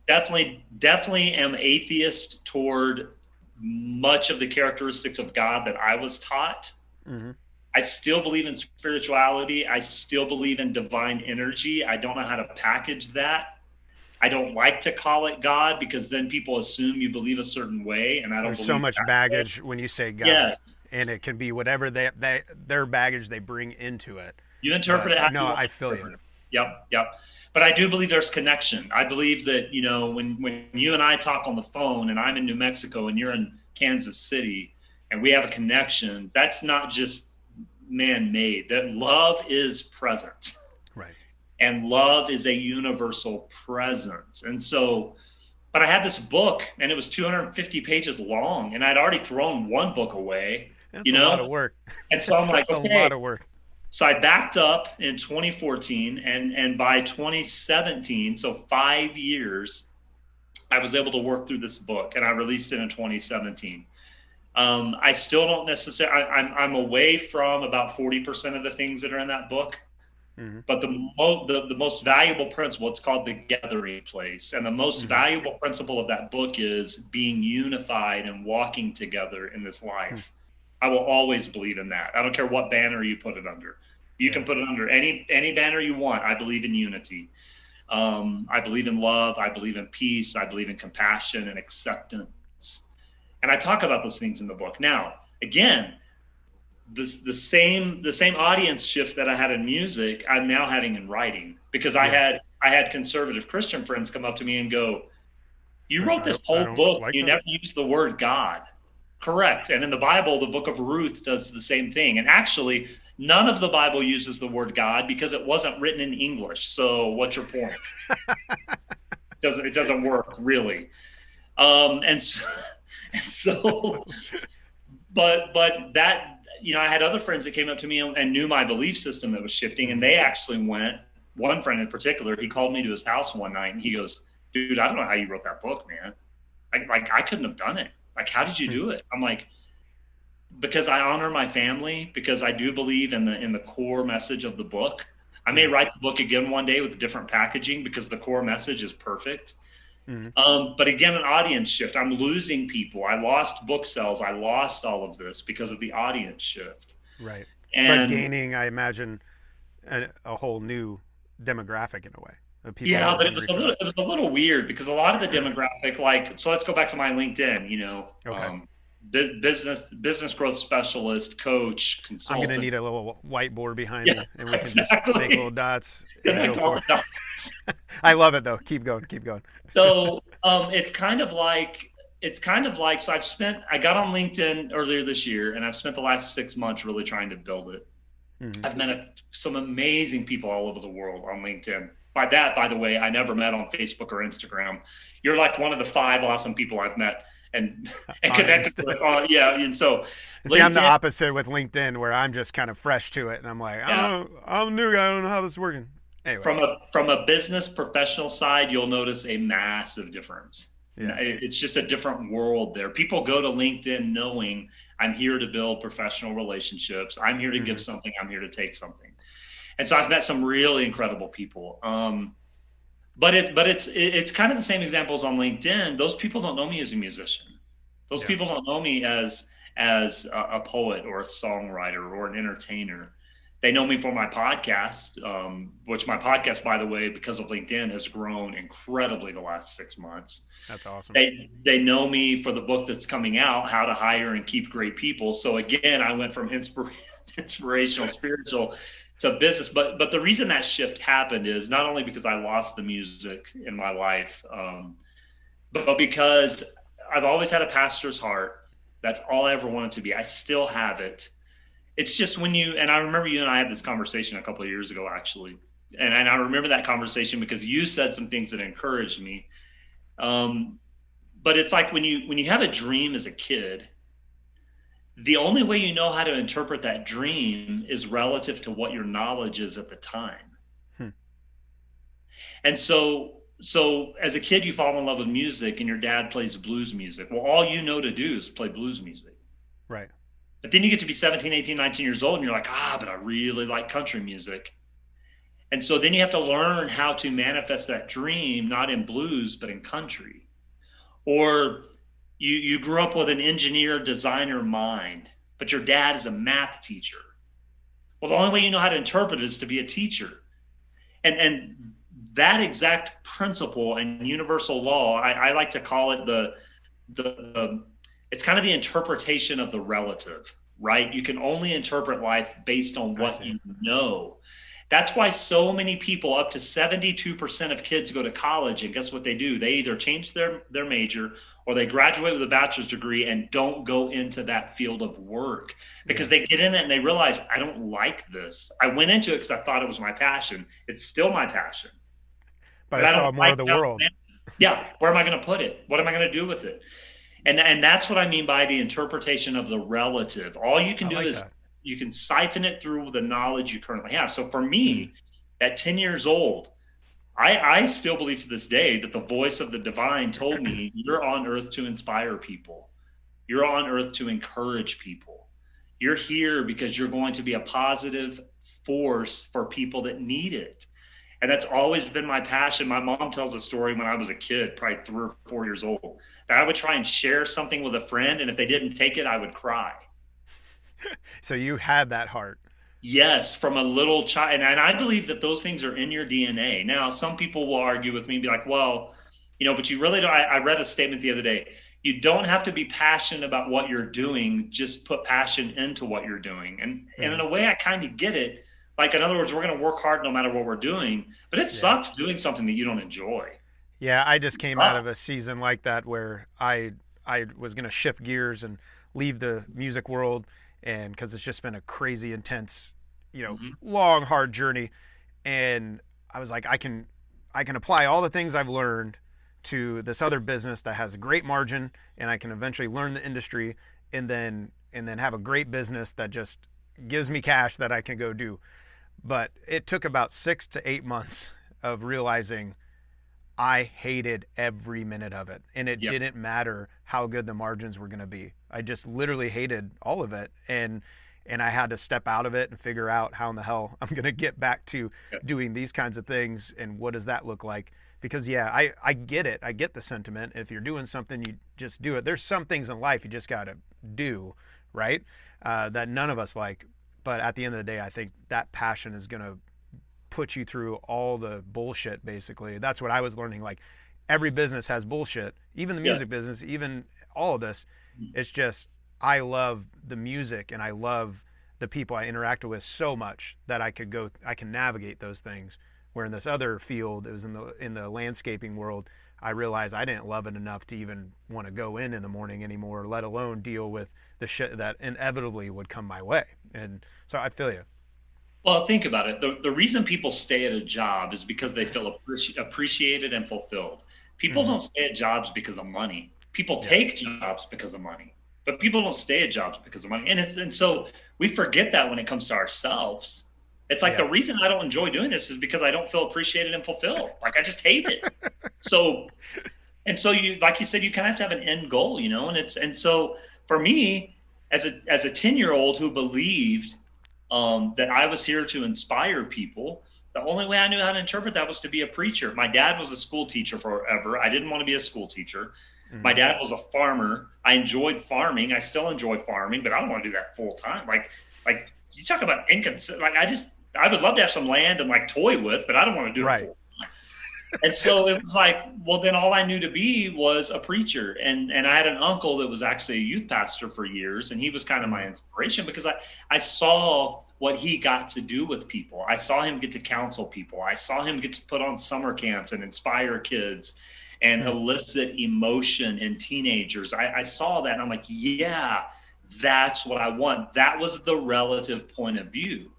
Definitely am atheist toward much of the characteristics of God that I was taught. I still believe in spirituality. I still believe in divine energy. I don't know how to package that. I don't like to call it God because then people assume you believe a certain way, and I don't. There's believe so much that baggage way. when you say God, Yes. and it can be whatever their baggage they bring into it. You interpret it how No, you want I to feel interpret you. it. Yep. But I do believe there's connection. I believe that, you know, when you and I talk on the phone and I'm in New Mexico and you're in Kansas City and we have a connection, that's not just man-made. That love is present. Right. And love is a universal presence. And so but I had this book and it was 250 pages long and I'd already thrown one book away, That's you a lot of know? work. And so I'm That's like, a lot okay. of work. So I backed up in 2014 and by 2017, so 5 years, I was able to work through this book and I released it in 2017. I still don't necessarily, I'm away from about 40% of the things that are in that book. Hmm. But the most valuable principle, it's called the gathering place. And the most Hmm. valuable principle of that book is being unified and walking together in this Hmm. life. I will always believe in that. I don't care what banner you put it under. You can Yeah. put it under any banner you want. I believe in unity. I believe in love. I believe in peace. I believe in compassion and acceptance. And I talk about those things in the book. Now, again, the same audience shift that I had in music, I'm now having in writing because Yeah. I had conservative Christian friends come up to me and go, "You Like, wrote this I whole don't book, like you that. never used the word God." Correct. And in the Bible, the book of Ruth does the same thing. And actually, none of the Bible uses the word God because it wasn't written in English. So what's your point? It doesn't work really. And so, and so but that, I had other friends that came up to me and knew my belief system that was shifting, and Hmm. they actually went. One friend in particular, he called me to his house one night, and he goes, "Dude, I don't know how you wrote that book, man. I couldn't have done it. Like, how did you Hmm. do it?" I'm like, "Because I honor my family, because I do believe in the core message of the book. I may Yeah. write the book again one day with different packaging because the core message is perfect." Hmm. But again, an audience shift. I'm losing people. I lost book sales. I lost all of this because of the audience shift. Right. But And gaining, I imagine, a whole new demographic in a way of people that yeah, are but it was hungry a for little that. it was a little weird because a lot of the demographic, like, so let's go back to my LinkedIn. Okay. Business growth specialist, coach, I'm gonna consultant. need a little whiteboard behind Yeah, me, and we can just make little exactly. dots and go Connect all for the dots. it. I love it though. Keep going. Keep going. So it's kind of like so I got on LinkedIn earlier this year, and I've spent the last 6 months really trying to build it. Hmm. I've met some amazing people all over the world on LinkedIn. By that, by the way, I never met on Facebook or Instagram. You're like one of the 5 awesome people I've met and and On connected Insta. with. Yeah, and so See, I'm the LinkedIn, opposite with LinkedIn, where I'm just kind of fresh to it, and I'm like, yeah. I'm a new guy. I don't know how this is working. Anyway, From a business professional side, you'll notice a massive difference. yeah. It's just a different world there. People go to LinkedIn knowing I'm here to build professional relationships. I'm here to Hmm. give something. I'm here to take something. And so I've met some really incredible people. But it's kind of the same examples on LinkedIn. Those people don't know me as a musician. Those Yeah. people don't know me as a poet or a songwriter or an entertainer. They know me for my podcast, which my podcast, by the way, because of LinkedIn, has grown incredibly the last 6 months. That's awesome. They know me for the book that's coming out, How to Hire and Keep Great People. So again, I went from inspirational, spiritual to business. But the reason that shift happened is not only because I lost the music in my life, but because I've always had a pastor's heart. That's all I ever wanted to be. I still have it. It's just when and I remember you and I had this conversation a couple of years ago, actually. And I remember that conversation because you said some things that encouraged me. Um, but it's like when you have a dream as a kid, the only way you know how to interpret that dream is relative to what your knowledge is at the time. Hmm. And so as a kid, you fall in love with music and your dad plays blues music. Well, all you know to do is play blues music. Right. But then you get to be 17, 18, 19 years old and you're like, but I really like country music. And so then you have to learn how to manifest that dream, not in blues, but in country. Or you grew up with an engineer designer mind, but your dad is a math teacher. Well, the only way you know how to interpret it is to be a teacher. And that exact principle and universal law, I like to call it the it's kind of the interpretation of the relative, right? You can only interpret life based on I what see. you know. That's why so many people, up to 72% of kids go to college, and guess what they do? They either change their major or they graduate with a bachelor's degree and don't go into that field of work because Yeah. they get in it and they realize, I don't like this. I went into it because I thought it was my passion. It's still my passion, But but I I saw don't more like of the how world. Yeah. Where am I going to put it? What am I going to do with it? And that's what I mean by the interpretation of the relative. All you can I do like is that. you can siphon it through the knowledge you currently have. So for Hmm. me, at 10 years old, I still believe to this day that the voice of the divine told me, you're on earth to inspire people. You're on earth to encourage people. You're here because you're going to be a positive force for people that need it. And that's always been my passion. My mom tells a story when I was a kid, probably 3 or 4 years old, that I would try and share something with a friend. And if they didn't take it, I would cry. So you had that heart. Yes, from a little child. And I believe that those things are in your DNA. Now, some people will argue with me and be like, well, but you really don't. I read a statement the other day. You don't have to be passionate about what you're doing, just put passion into what you're doing. And in Hmm. a way, I kind of get it. Like, in other words, we're going to work hard no matter what we're doing, but it Yeah. sucks doing something that you don't enjoy. Yeah, I just It came out of a sucks. season like that where I was going to shift gears and leave the music world, and because it's just been a crazy intense, Hmm. long hard journey, and I was like, I can apply all the things I've learned to this other business that has a great margin, and I can eventually learn the industry, and then have a great business that just gives me cash that I can go do. But it took about 6 to 8 months of realizing I hated every minute of it. And it Yeah. didn't matter how good the margins were going to be. I just literally hated all of it. And I had to step out of it and figure out how in the hell I'm going to get back to Yeah. doing these kinds of things and what does that look like? Because yeah, I get it. I get the sentiment. If you're doing something, you just do it. There's some things in life you just got to do, right? That none of us like. But at the end of the day, I think that passion is going to put you through all the bullshit. Basically, that's what I was learning. Like every business has bullshit, even the Yeah. music business, even all of this. It's just I love the music and I love the people I interacted with so much that I can navigate those things. Where in this other field, it was in the landscaping world, I realized I didn't love it enough to even want to go in the morning anymore, let alone deal with the shit that inevitably would come my way. And so I feel you. Well, think about it. The reason people stay at a job is because they feel appreciated and fulfilled. People Mm-hmm. don't stay at jobs because of money. People Yeah. take jobs because of money, but people don't stay at jobs because of money. And so we forget that when it comes to ourselves. It's like Yeah. the reason I don't enjoy doing this is because I don't feel appreciated and fulfilled. Like I just hate it. So you, like you said, you kind of have to have an end goal, and so for me, as a 10-year-old who believed that I was here to inspire people, the only way I knew how to interpret that was to be a preacher. My dad was a school teacher forever. I didn't want to be a school teacher. My Mm-hmm. dad was a farmer. I enjoyed farming. I still enjoy farming, but I don't want to do that full time. Like you talk about inconsistent. Like I would love to have some land and like toy with, but I don't want to do it Right. full. And so it was like, well, then all I knew to be was a preacher. And I had an uncle that was actually a youth pastor for years, and he was kind of my Mm-hmm. inspiration because I saw what he got to do with people. I saw him get to counsel people. I saw him get to put on summer camps and inspire kids and Hmm. elicit emotion in teenagers. I saw that and I'm like, yeah, that's what I want. That was the relative point of view.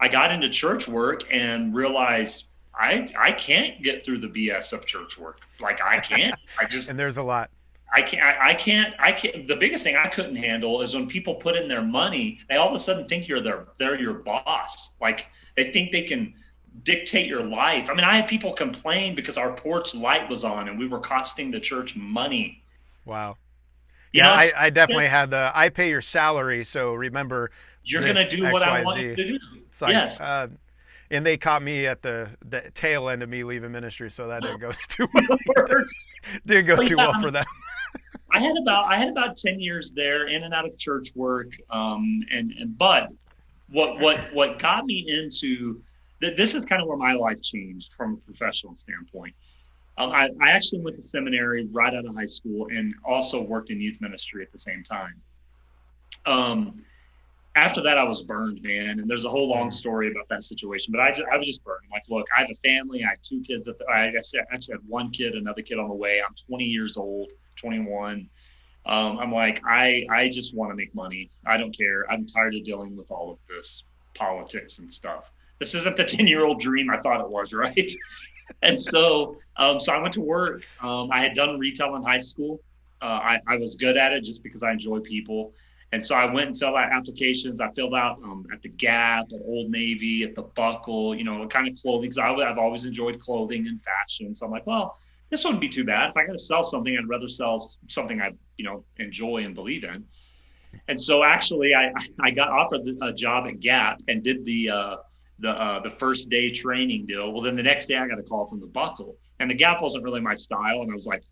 I got into church work and realized I can't get through the BS of church work. Like I can't. I just And there's a lot. I can't. The biggest thing I couldn't handle is when people put in their money, they all of a sudden think they're your boss. Like they think they can dictate your life. I mean, I had people complain because our porch light was on and we were costing the church money. Wow. You Yeah, know, I definitely had I pay your salary, so remember you're gonna this do what I want XYZ. you to do. It's like, Yes. and they caught me at the tail end of me leaving ministry, so that didn't go too well either. Didn't go But too yeah, well for them. I had about 10 years there, in and out of church work, and but what got me into this is kind of where my life changed from a professional standpoint. I actually went to seminary right out of high school and also worked in youth ministry at the same time. Um, After that, I was burned, man, and there's a whole long Mm. story about that situation. But I was just burned. Like, look, I have a family. I have two kids. I actually had one kid, another kid on the way. I'm 20 years old, 21. I'm like, I just want to make money. I don't care. I'm tired of dealing with all of this politics and stuff. This isn't the 10-year-old dream I thought it was, right? And so I went to work. I had done retail in high school. I was good at it just because I enjoy people. And so I went and filled out applications. I filled out at the Gap, at Old Navy, at the Buckle, what kind of clothing. Because I've always enjoyed clothing and fashion. So I'm like, well, this wouldn't be too bad. If I got to sell something, I'd rather sell something I, enjoy and believe in. And so actually, I got offered a job at Gap and did the first day training deal. Well, then the next day I got a call from the Buckle, and the Gap wasn't really my style. And I was like,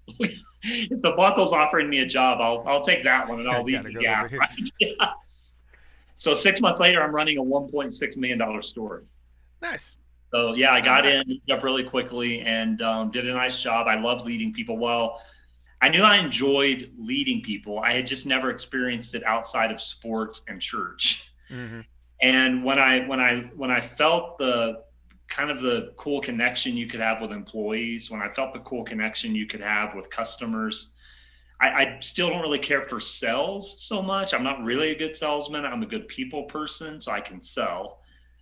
if the Buckle's offering me a job, I'll take that one and I'll leave the Gap. Right? Yeah. So 6 months later, I'm running a $1.6 million store. Nice. So yeah, I All got right. in, moved up really quickly, and did a nice job. I love leading people. Well, I knew I enjoyed leading people. I had just never experienced it outside of sports and church. Mm-hmm. And when I felt the kind of the cool connection you could have with employees, when I felt the cool connection you could have with customers, I still don't really care for sales so much. I'm not really a good salesman. I'm a good people person, so I can sell.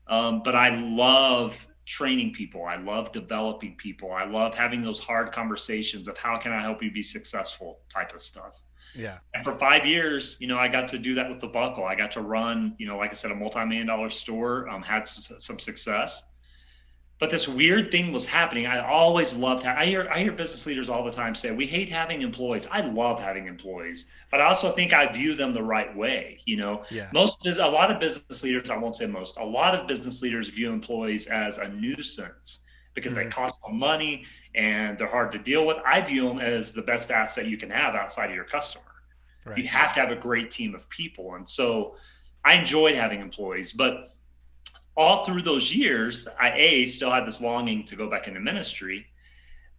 But I love training people. I love developing people. I love having those hard conversations of how can I help you be successful type of stuff. Yeah. And for 5 years, I got to do that with the Buckle. I got to run, like I said, a multi-million-dollar store, had some success. But this weird thing was happening. I always loved I hear business leaders all the time say, we hate having employees. I love having employees, but I also think I view them the right way. Yeah. A lot of business leaders, I won't say most, a lot of business leaders view employees as a nuisance because they Mm-hmm. cost them money and they're hard to deal with. I view them as the best asset you can have outside of your customer. Right. You have to have a great team of people. And so I enjoyed having employees, but all through those years, I still had this longing to go back into ministry.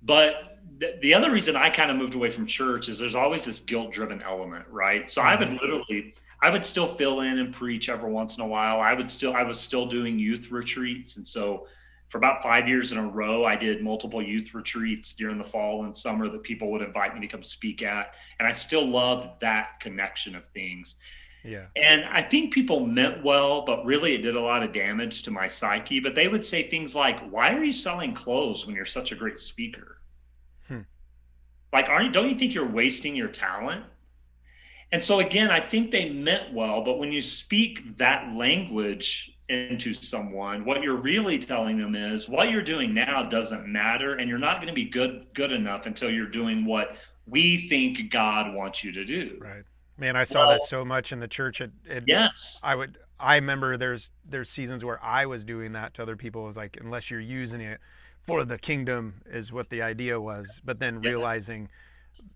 But the other reason I kind of moved away from church is there's always this guilt-driven element, right? So Mm-hmm. I would still fill in and preach every once in a while. I was still doing youth retreats. And so for about 5 years in a row, I did multiple youth retreats during the fall and summer that people would invite me to come speak at. And I still loved that connection of things. Yeah. And I think people meant well, but really it did a lot of damage to my psyche. But they would say things like, why are you selling clothes when you're such a great speaker? Hmm. Like, don't you think you're wasting your talent? And so again, I think they meant well, but when you speak that language into someone, what you're really telling them is what you're doing now doesn't matter, and you're not going to be good enough until you're doing what we think God wants you to do. Right. Man, I saw that Well, so much in the church. yes. I remember there's seasons where I was doing that to other people. It was like, unless you're using it for the kingdom is what the idea was. But then Yeah. realizing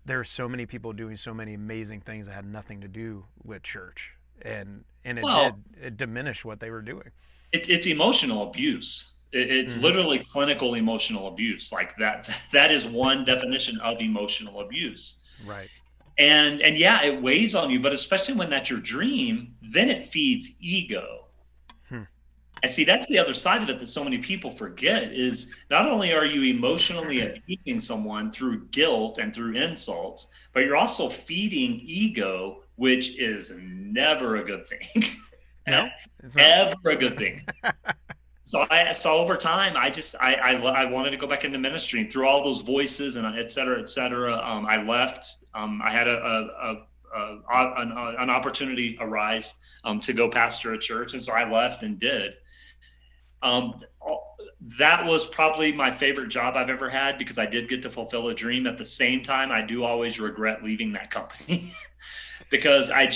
there's so many people doing so many amazing things that had nothing to do with church. And Well, it diminished what they were doing. it's emotional abuse. It's Mm-hmm. literally clinical emotional abuse. Like that. That is one definition of emotional abuse. Right. And yeah, it weighs on you, but especially when that's your dream, then it feeds ego. Hmm. And see, that's the other side of it that so many people forget is not only are you emotionally abusing someone through guilt and through insults, but you're also feeding ego, which is never a good thing. No, it's not. Ever a good thing. So over time, I wanted to go back into ministry, and through all those voices and et cetera, et cetera. I left. I had an opportunity arise to go pastor a church, and so I left and did. Um, that was probably my favorite job I've ever had because I did get to fulfill a dream. At the same time, I do always regret leaving that company because I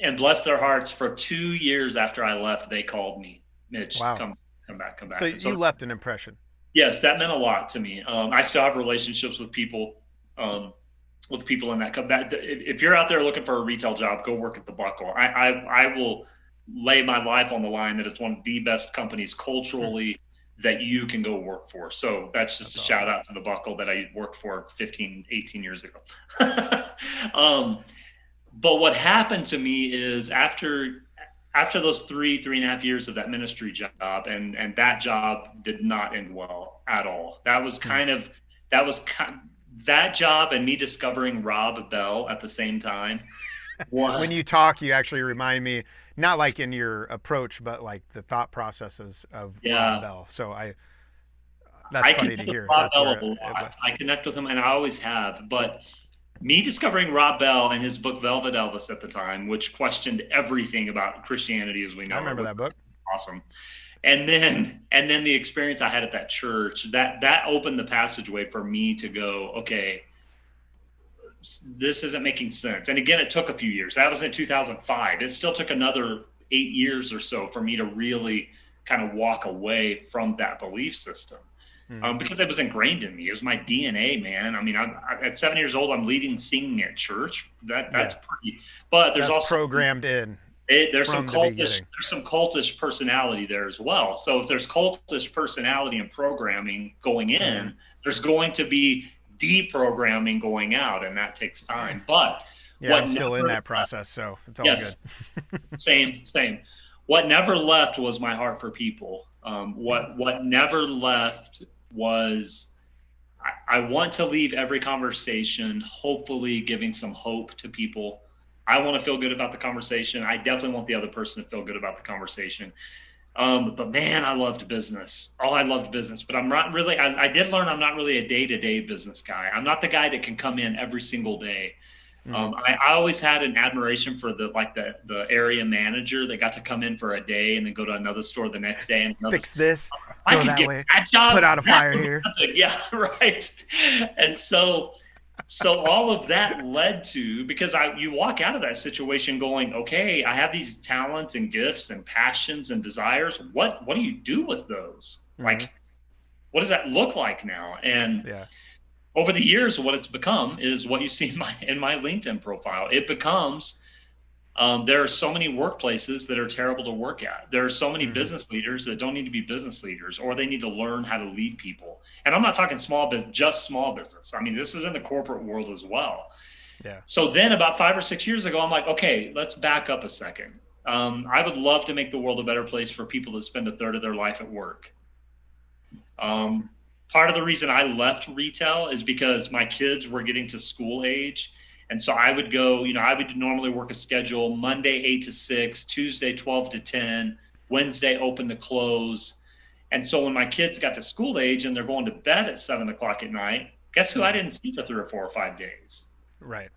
and bless their hearts, for 2 years after I left, they called me, Mitch, Wow. come back, come So back. And you so left an impression. yes, that meant a lot to me. I still have relationships with people in that company. If you're out there looking for a retail job, go work at the Buckle. I will lay my life on the line that it's one of the best companies culturally that you can go work for. So that's just That's a awesome. shout out to the Buckle that I worked for 15, 18 years ago. But what happened to me is after those 3.5 years of that ministry job, and that job did not end well at all. That job and me discovering Rob Bell at the same time. When you talk, you actually remind me, not like in your approach, but like the thought processes of Ron Yeah. Bell. So That's I funny to connect with hear. Rob That's Bell a where it lot. was. I connect with him, and I always have. But me discovering Rob Bell and his book Velvet Elvis at the time, which questioned everything about Christianity as we I know it, remember was that book. awesome. And then the experience I had at that church, that opened the passageway for me to go, okay, this isn't making sense. And again, it took a few years. That was in 2005. It still took another 8 years or so for me to really kind of walk away from that belief system. Because it was ingrained in me. It was my DNA, man. I mean, at 7 years old, I'm leading singing at church. That's Yeah. pretty. But there's That's also programmed in there's some from the cultish beginning. there's some cultish personality there as well. So if there's cultish personality and programming going in, there's going to be deprogramming going out, and that takes time. But Yeah, what I'm still in never that process, so it's all yes, good. same. What never left was my heart for people. What never left was I want to leave every conversation, hopefully giving some hope to people. I want to feel good about the conversation. I definitely want the other person to feel good about the conversation. But man, I loved business. Oh, I loved business, but I'm not really, I did learn I'm not really a day-to-day business guy. I'm not the guy that can come in every single day. I always had an admiration for the area manager that got to come in for a day and then go to another store the next day and another. Fix this, I go could that get way, that job, put out a that fire was here. nothing. Yeah, right. And so all of that led to, because you walk out of that situation going, okay, I have these talents and gifts and passions and desires. What do you do with those? Like, what does that look like now? And Yeah. over the years, what it's become is what you see in my LinkedIn profile. It becomes there are so many workplaces that are terrible to work at. There are so many business leaders that don't need to be business leaders, or they need to learn how to lead people. And I'm not talking small business, just small business. I mean, this is in the corporate world as well. Yeah. So then about 5 or 6 years ago, I'm like, okay, let's back up a second. I would love to make the world a better place for people that spend a third of their life at work. Awesome. Part of the reason I left retail is because my kids were getting to school age. And so I would go, I would normally work a schedule Monday, 8 to 6, Tuesday, 12 to 10, Wednesday, open to close. And so when my kids got to school age and they're going to bed at 7 o'clock at night, guess who I didn't see for 3 or 4 or 5 days? Right.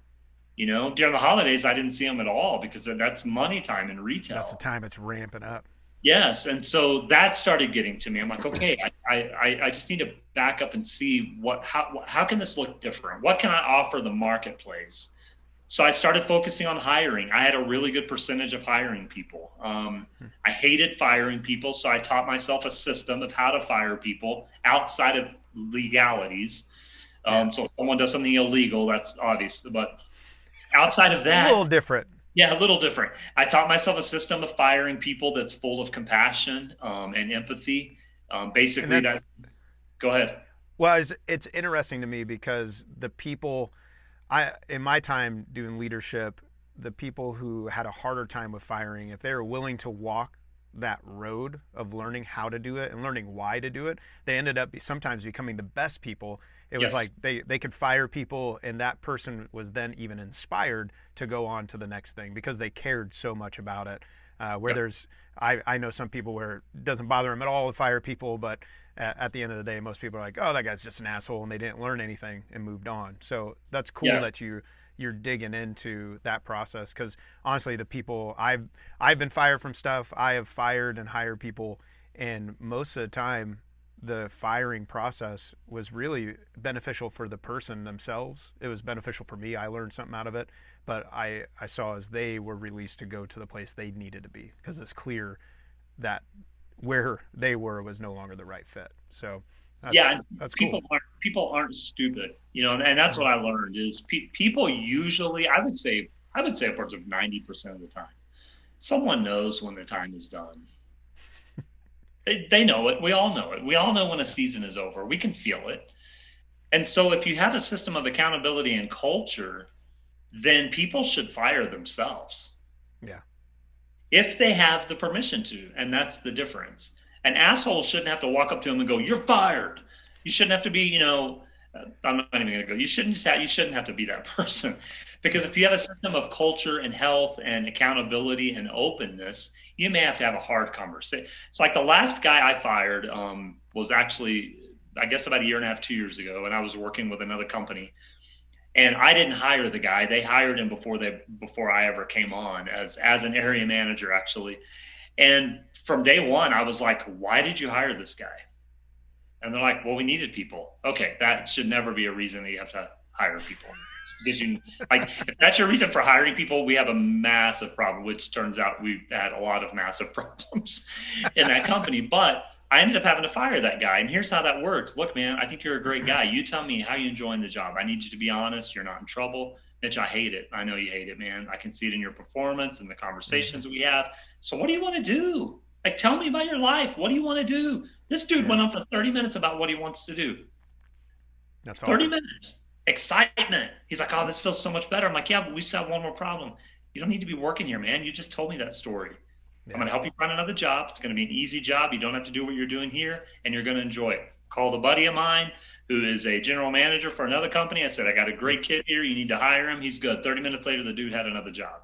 During the holidays, I didn't see them at all because that's money time in retail. That's the time it's ramping up. Yes. And so that started getting to me. I'm like, okay, I just need to back up and see how can this look different? What can I offer the marketplace? So I started focusing on hiring. I had a really good percentage of hiring people. I hated firing people. So I taught myself a system of how to fire people outside of legalities. So if someone does something illegal, that's obvious, but outside of that, A little different. yeah, a little different. I taught myself a system of firing people that's full of compassion and empathy. Basically, go ahead. Well, it's interesting to me because the people, in my time doing leadership, the people who had a harder time with firing, if they were willing to walk that road of learning how to do it and learning why to do it, they ended up sometimes becoming the best people. It was like they could fire people, and that person was then even inspired to go on to the next thing because they cared so much about it. I know some people where it doesn't bother them at all to fire people, but at the end of the day, most people are like, oh, that guy's just an asshole, and they didn't learn anything and moved on. So that's cool that you're digging into that process, because honestly, the people I've been fired from stuff, I have fired and hired people, and most of the time the firing process was really beneficial for the person themselves. It was beneficial for me. I learned something out of it, but I saw as they were released to go to the place they needed to be, because it's clear that where they were was no longer the right fit. So that's people cool. People aren't stupid, and that's what I learned is people usually, I would say upwards of 90% of the time, someone knows when the time is done. They know it. We all know it. We all know when a season is over. We can feel it. And so if you have a system of accountability and culture, then people should fire themselves. Yeah. If they have the permission to, and that's the difference. An asshole shouldn't have to walk up to him and go, "You're fired." You shouldn't have to be, I'm not even going to go. You shouldn't have to be that person, because if you have a system of culture and health and accountability and openness, you may have to have a hard conversation. It's like the last guy I fired was actually I guess about a year and a half, 2 years ago, and I was working with another company. And I didn't hire the guy. They hired him before I ever came on as an area manager, actually. And from day one, I was like, why did you hire this guy? And they're like, well, we needed people. Okay, that should never be a reason that you have to hire people. Because if that's your reason for hiring people, we have a massive problem, which turns out we've had a lot of massive problems in that company. But I ended up having to fire that guy. And here's how that works. Look, man, I think you're a great guy. You tell me how you're enjoying the job. I need you to be honest. You're not in trouble. Mitch, I hate it. I know you hate it, man. I can see it in your performance and the conversations we have. So what do you want to do? Like, tell me about your life. What do you want to do? This dude went on for 30 minutes about what he wants to do. That's 30 awesome. minutes. Excitement. He's like, oh, this feels so much better. I'm like, yeah, but we just have one more problem. You don't need to be working here, man. You just told me that story. I'm going to help you find another job. It's going to be an easy job. You don't have to do what you're doing here, and you're going to enjoy it. Called a buddy of mine who is a general manager for another company. I said, I got a great kid here. You need to hire him. He's good. 30 minutes later, the dude had another job.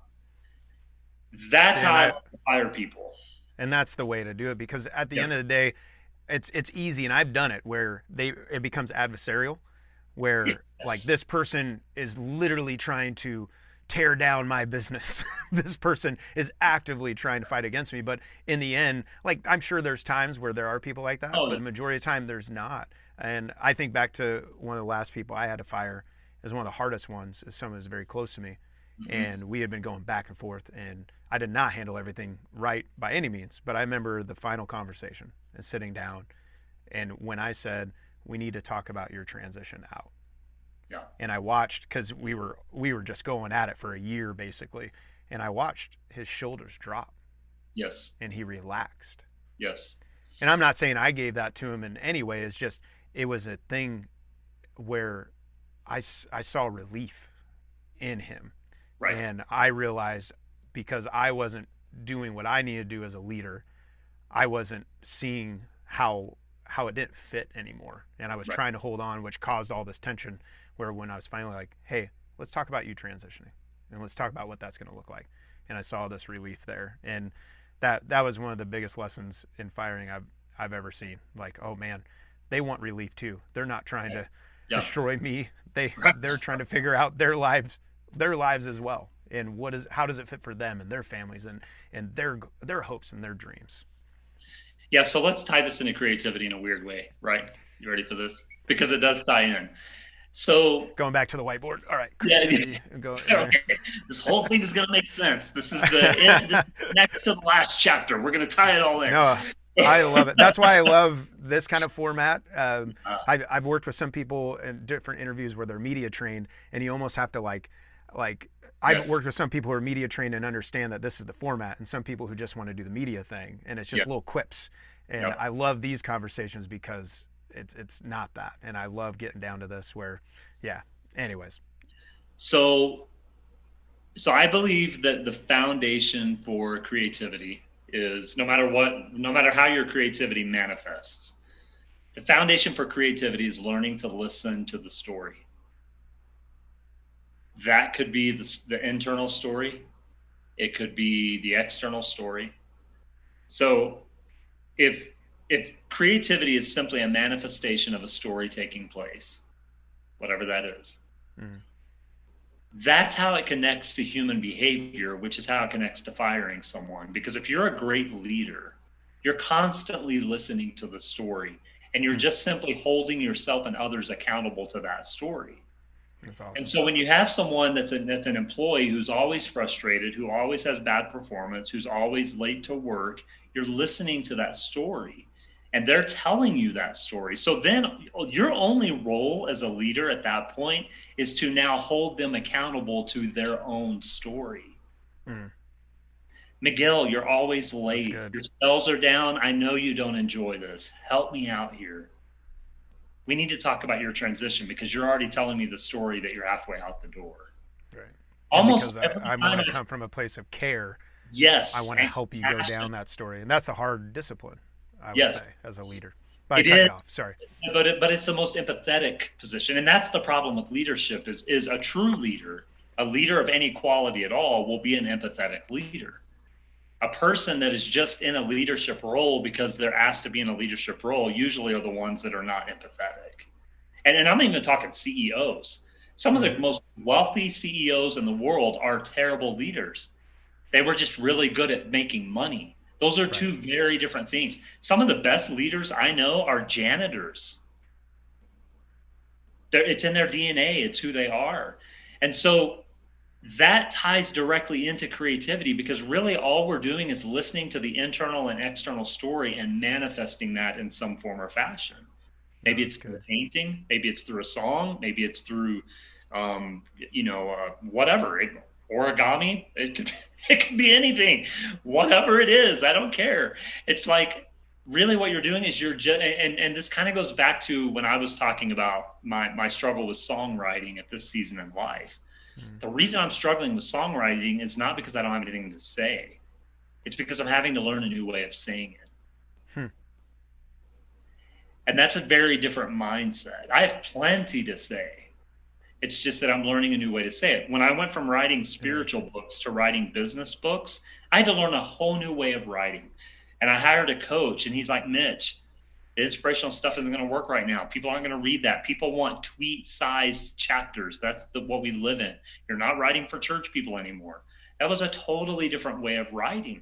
That's how I hire people. And that's the way to do it, because at the end of the day, it's easy, and I've done it where it becomes adversarial, where like this person is literally trying to tear down my business. This person is actively trying to fight against me. But in the end, like, I'm sure there's times where there are people like that, but the majority of the time there's not. And I think back to one of the last people I had to fire as one of the hardest ones, is someone who's very close to me. And we had been going back and forth, and I did not handle everything right by any means. But I remember the final conversation and sitting down, and when I said, we need to talk about your transition out. Yeah. And I watched, because we were just going at it for a year basically, and I watched his shoulders drop. Yes. And he relaxed. Yes. And I'm not saying I gave that to him in any way. It's just, it was a thing where I saw relief in him. Right. And I realized, because I wasn't doing what I needed to do as a leader, I wasn't seeing how it didn't fit anymore. And I was trying to hold on, which caused all this tension, where when I was finally like, hey, let's talk about you transitioning, and let's talk about what that's going to look like. And I saw this relief there. And that was one of the biggest lessons in firing I've ever seen. Like, oh man, they want relief too. They're not trying to destroy me. They're trying to figure out their lives as well. And how does it fit for them and their families and their hopes and their dreams. Yeah, so let's tie this into creativity in a weird way, right? You ready for this? Because it does tie in. So going back to the whiteboard. All right. Okay. This whole thing is going to make sense. This is the end, next to the last chapter. We're going to tie it all in. No, I love it. That's why I love this kind of format. I've worked with some people in different interviews where they're media trained, and you almost have to like I've worked with some people who are media trained and understand that this is the format, and some people who just want to do the media thing, and it's just little quips. And I love these conversations because it's not that. And I love getting down to this where, anyways. So I believe that the foundation for creativity is, no matter how your creativity manifests, the foundation for creativity is learning to listen to the story. That could be the internal story. It could be the external story. So if creativity is simply a manifestation of a story taking place, whatever that is, that's how it connects to human behavior, which is how it connects to firing someone. Because if you're a great leader, you're constantly listening to the story, and you're just simply holding yourself and others accountable to that story. That's awesome. And so when you have someone that's an employee who's always frustrated, who always has bad performance, who's always late to work, you're listening to that story, and they're telling you that story. So then your only role as a leader at that point is to now hold them accountable to their own story. Miguel, you're always late. Your cells are down. I know you don't enjoy this. Help me out here. We need to talk about your transition, because you're already telling me the story that you're halfway out the door. Right. Almost because I want to come from a place of care. Yes. I want to help you go down that story. And that's a hard discipline, I would say, as a leader. But I cut you off. Sorry. But it's the most empathetic position. And that's the problem with leadership is a true leader, a leader of any quality at all, will be an empathetic leader. A person that is just in a leadership role because they're asked to be in a leadership role usually are the ones that are not empathetic. And I'm even talking CEOs. Some of the most wealthy CEOs in the world are terrible leaders. They were just really good at making money. Those are two very different things. Some of the best leaders I know are janitors. It's in their DNA. It's who they are. And so that ties directly into creativity, because really all we're doing is listening to the internal and external story and manifesting that in some form or fashion. Maybe it's through a painting, maybe it's through a song, maybe it's through, whatever, origami. It could be anything, whatever it is. I don't care. It's like really what you're doing is and this kind of goes back to when I was talking about my struggle with songwriting at this season in life. The reason I'm struggling with songwriting is not because I don't have anything to say. It's because I'm having to learn a new way of saying it. And that's a very different mindset. I have plenty to say. It's just that I'm learning a new way to say it. When I went from writing spiritual books to writing business books, I had to learn a whole new way of writing. And I hired a coach, and he's like, Mitch, the inspirational stuff isn't going to work right now. People aren't going to read that. People want tweet-sized chapters. That's what we live in. You're not writing for church people anymore. That was a totally different way of writing.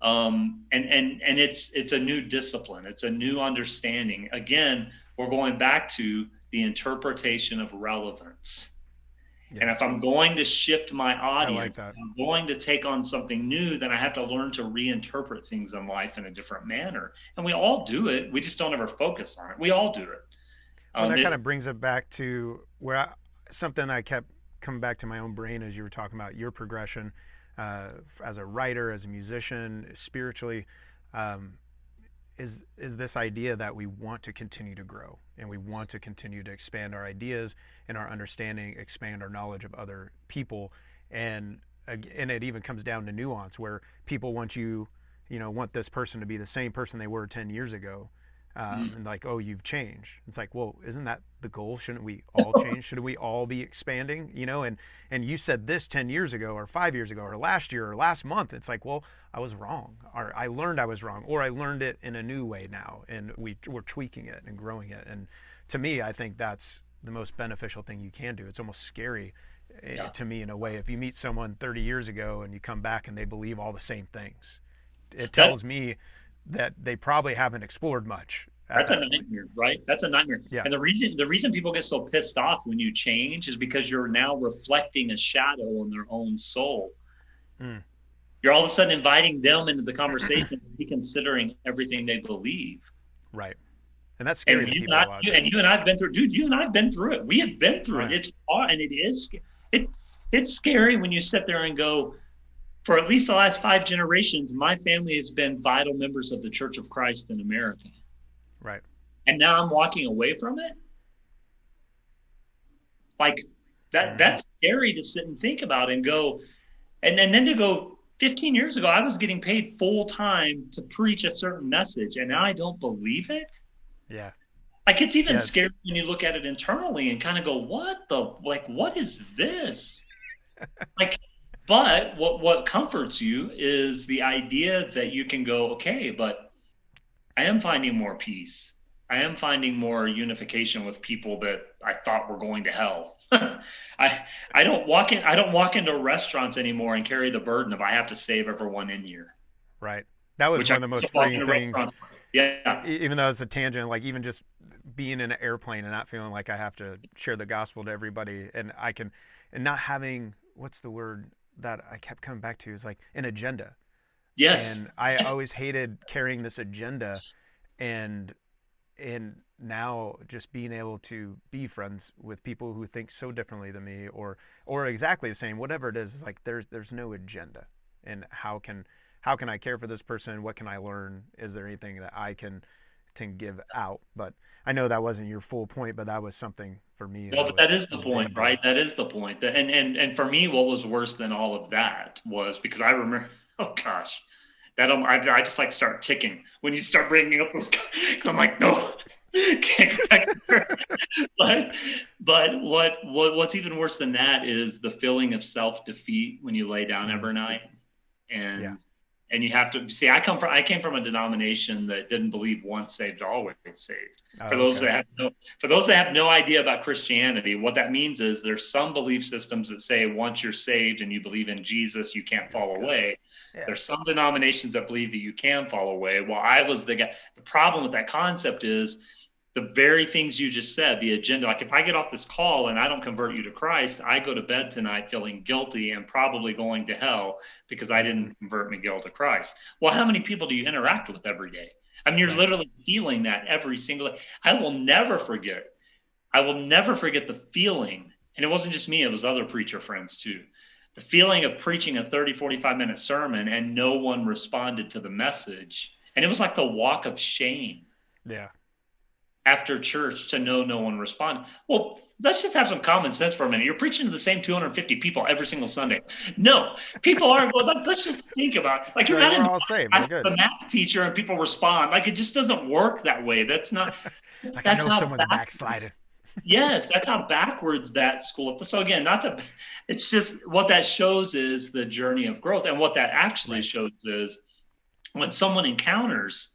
And it's a new discipline. It's a new understanding. Again, we're going back to the interpretation of relevance. Yeah. And if I'm going to shift my audience, if I'm going to take on something new, then I have to learn to reinterpret things in life in a different manner. And we all do it. We just don't ever focus on it. We all do it. Well, that kind of brings it back to where something I kept coming back to my own brain as you were talking about your progression as a writer, as a musician, spiritually, is this idea that we want to continue to grow and we want to continue to expand our ideas and our understanding, expand our knowledge of other people. And it even comes down to nuance where people want want this person to be the same person they were 10 years ago. And like, oh, you've changed. It's like, well, isn't that the goal? Shouldn't we all change? Shouldn't we all be expanding? And you said this 10 years ago or 5 years ago or last year or last month. It's like, well, I was wrong, or I learned I was wrong, or I learned it in a new way now, and we're tweaking it and growing it. And to me, I think that's the most beneficial thing you can do. It's almost scary to me in a way. If you meet someone 30 years ago and you come back and they believe all the same things, it tells me that they probably haven't explored much. That's a nightmare, right? That's a nightmare. Yeah. And the reason people get so pissed off when you change is because you're now reflecting a shadow on their own soul. You're all of a sudden inviting them into the conversation and reconsidering everything they believe. Right. And that's scary. And you and I've been through, dude, you and I've been through it. We have been through it. It's hard, and it's scary when you sit there and go, for at least the last 5 generations, my family has been vital members of the Church of Christ in America. Right. And now I'm walking away from it. Like that's scary to sit and think about and go, and then to go, 15 years ago, I was getting paid full time to preach a certain message, and now I don't believe it. Yeah. Like it's even scary when you look at it internally and kind of go, what is this? But what comforts you is the idea that you can go, okay, but I am finding more peace. I am finding more unification with people that I thought were going to hell. I don't walk into restaurants anymore and carry the burden of I have to save everyone in here. Right. That was one of the most freeing things. Yeah. Even though it's a tangent, like even just being in an airplane and not feeling like I have to share the gospel to everybody, and not having, what's the word that I kept coming back to, is like an agenda. Yes. And I always hated carrying this agenda, and now just being able to be friends with people who think so differently than me or exactly the same, whatever it is like there's no agenda. And how can I care for this person? What can I learn? Is there anything that I can give out? But I know that wasn't your full point, but that was something for me. No, but that is the point, right? That is the point. And for me, what was worse than all of that was because I remember, oh gosh, I just like start ticking when you start bringing up those, because I'm like, no, can't go back there. But what's even worse than that is the feeling of self-defeat when you lay down every night. And And you have to see, I came from a denomination that didn't believe once saved, always saved. For those that have no idea about Christianity, what that means is there's some belief systems that say once you're saved and you believe in Jesus, you can't fall away. Yeah. There's some denominations that believe that you can fall away. Well, I was the guy. The problem with that concept is the very things you just said, the agenda. Like if I get off this call and I don't convert you to Christ, I go to bed tonight feeling guilty and probably going to hell because I didn't convert Miguel to Christ. Well, how many people do you interact with every day? I mean, you're literally feeling that every single day. I will never forget the feeling. And it wasn't just me, it was other preacher friends too. The feeling of preaching a 30, 45-minute sermon and no one responded to the message. And it was like the walk of shame. Yeah. After church to know no one responded. Well, let's just have some common sense for a minute. You're preaching to the same 250 people every single Sunday. No, people aren't. Well, let's just think about it. Like you're not in the math teacher and people respond. Like it just doesn't work that way. That's not. Like that's I know someone's backsliding. Yes, that's how backwards that school. So again, it's just what that shows is the journey of growth, and what that actually shows is when someone encounters.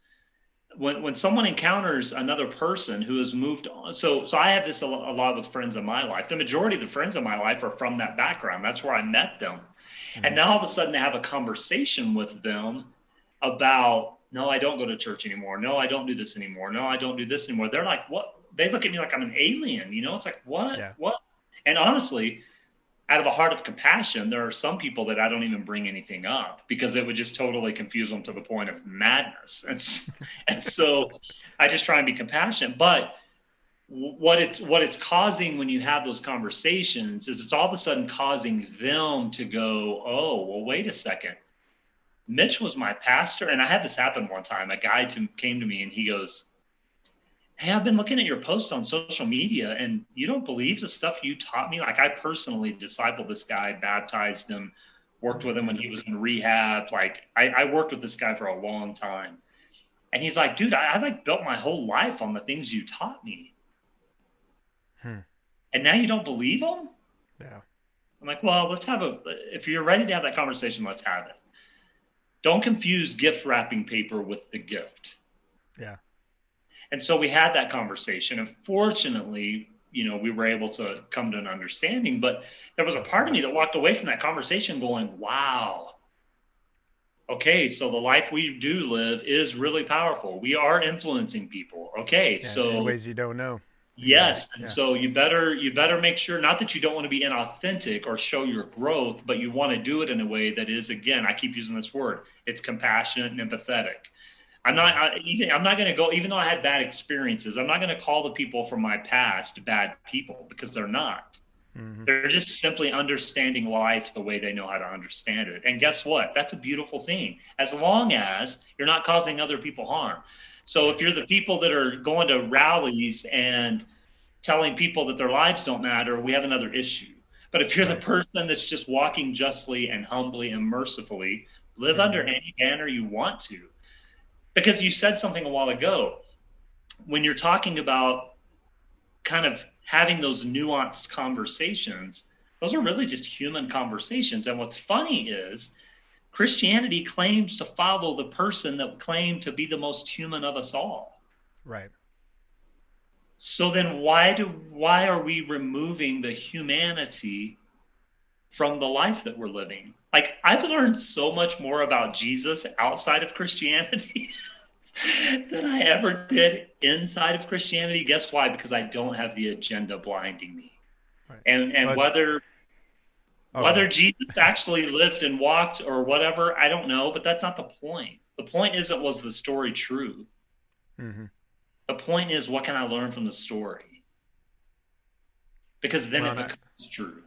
When someone encounters another person who has moved on, so I have this a lot with friends in my life. The majority of the friends in my life are from that background. That's where I met them. Mm-hmm. And now all of a sudden to have a conversation with them about, no, I don't go to church anymore. No, I don't do this anymore. No, I don't do this anymore. They're like, what? They look at me like I'm an alien. It's like, what? Yeah. What? And honestly, out of a heart of compassion, there are some people that I don't even bring anything up because it would just totally confuse them to the point of madness. And so I just try and be compassionate. But what it's causing when you have those conversations is it's all of a sudden causing them to go, oh, well, wait a second. Mitch was my pastor. And I had this happen one time. A guy came to me and he goes, hey, I've been looking at your posts on social media and you don't believe the stuff you taught me. Like I personally discipled this guy, baptized him, worked with him when he was in rehab. Like I worked with this guy for a long time. And he's like, dude, I like built my whole life on the things you taught me. And now you don't believe them? Yeah. I'm like, well, if you're ready to have that conversation, let's have it. Don't confuse gift wrapping paper with the gift. Yeah. And so we had that conversation, and fortunately, we were able to come to an understanding, but there was a part of me that walked away from that conversation going, wow, okay, so the life we do live is really powerful. We are influencing people. Okay. Yeah, So in ways you don't know. Yes. And so you better make sure, not that you don't want to be inauthentic or show your growth, but you want to do it in a way that is, again, I keep using this word, it's compassionate and empathetic. I'm not going to go, even though I had bad experiences, I'm not going to call the people from my past bad people because they're not. Mm-hmm. They're just simply understanding life the way they know how to understand it. And guess what? That's a beautiful thing, as long as you're not causing other people harm. So if you're the people that are going to rallies and telling people that their lives don't matter, we have another issue. But if you're the person that's just walking justly and humbly and mercifully, live under any banner you want to. Because you said something a while ago, when you're talking about kind of having those nuanced conversations, those are really just human conversations. And what's funny is Christianity claims to follow the person that claimed to be the most human of us all. Right. So then why are we removing the humanity from the life that we're living? Like, I've learned so much more about Jesus outside of Christianity than I ever did inside of Christianity. Guess why? Because I don't have the agenda blinding me. Right. And whether Jesus actually lived and walked or whatever, I don't know, but that's not the point. The point isn't, was the story true? Mm-hmm. The point is, what can I learn from the story? Because then it becomes true.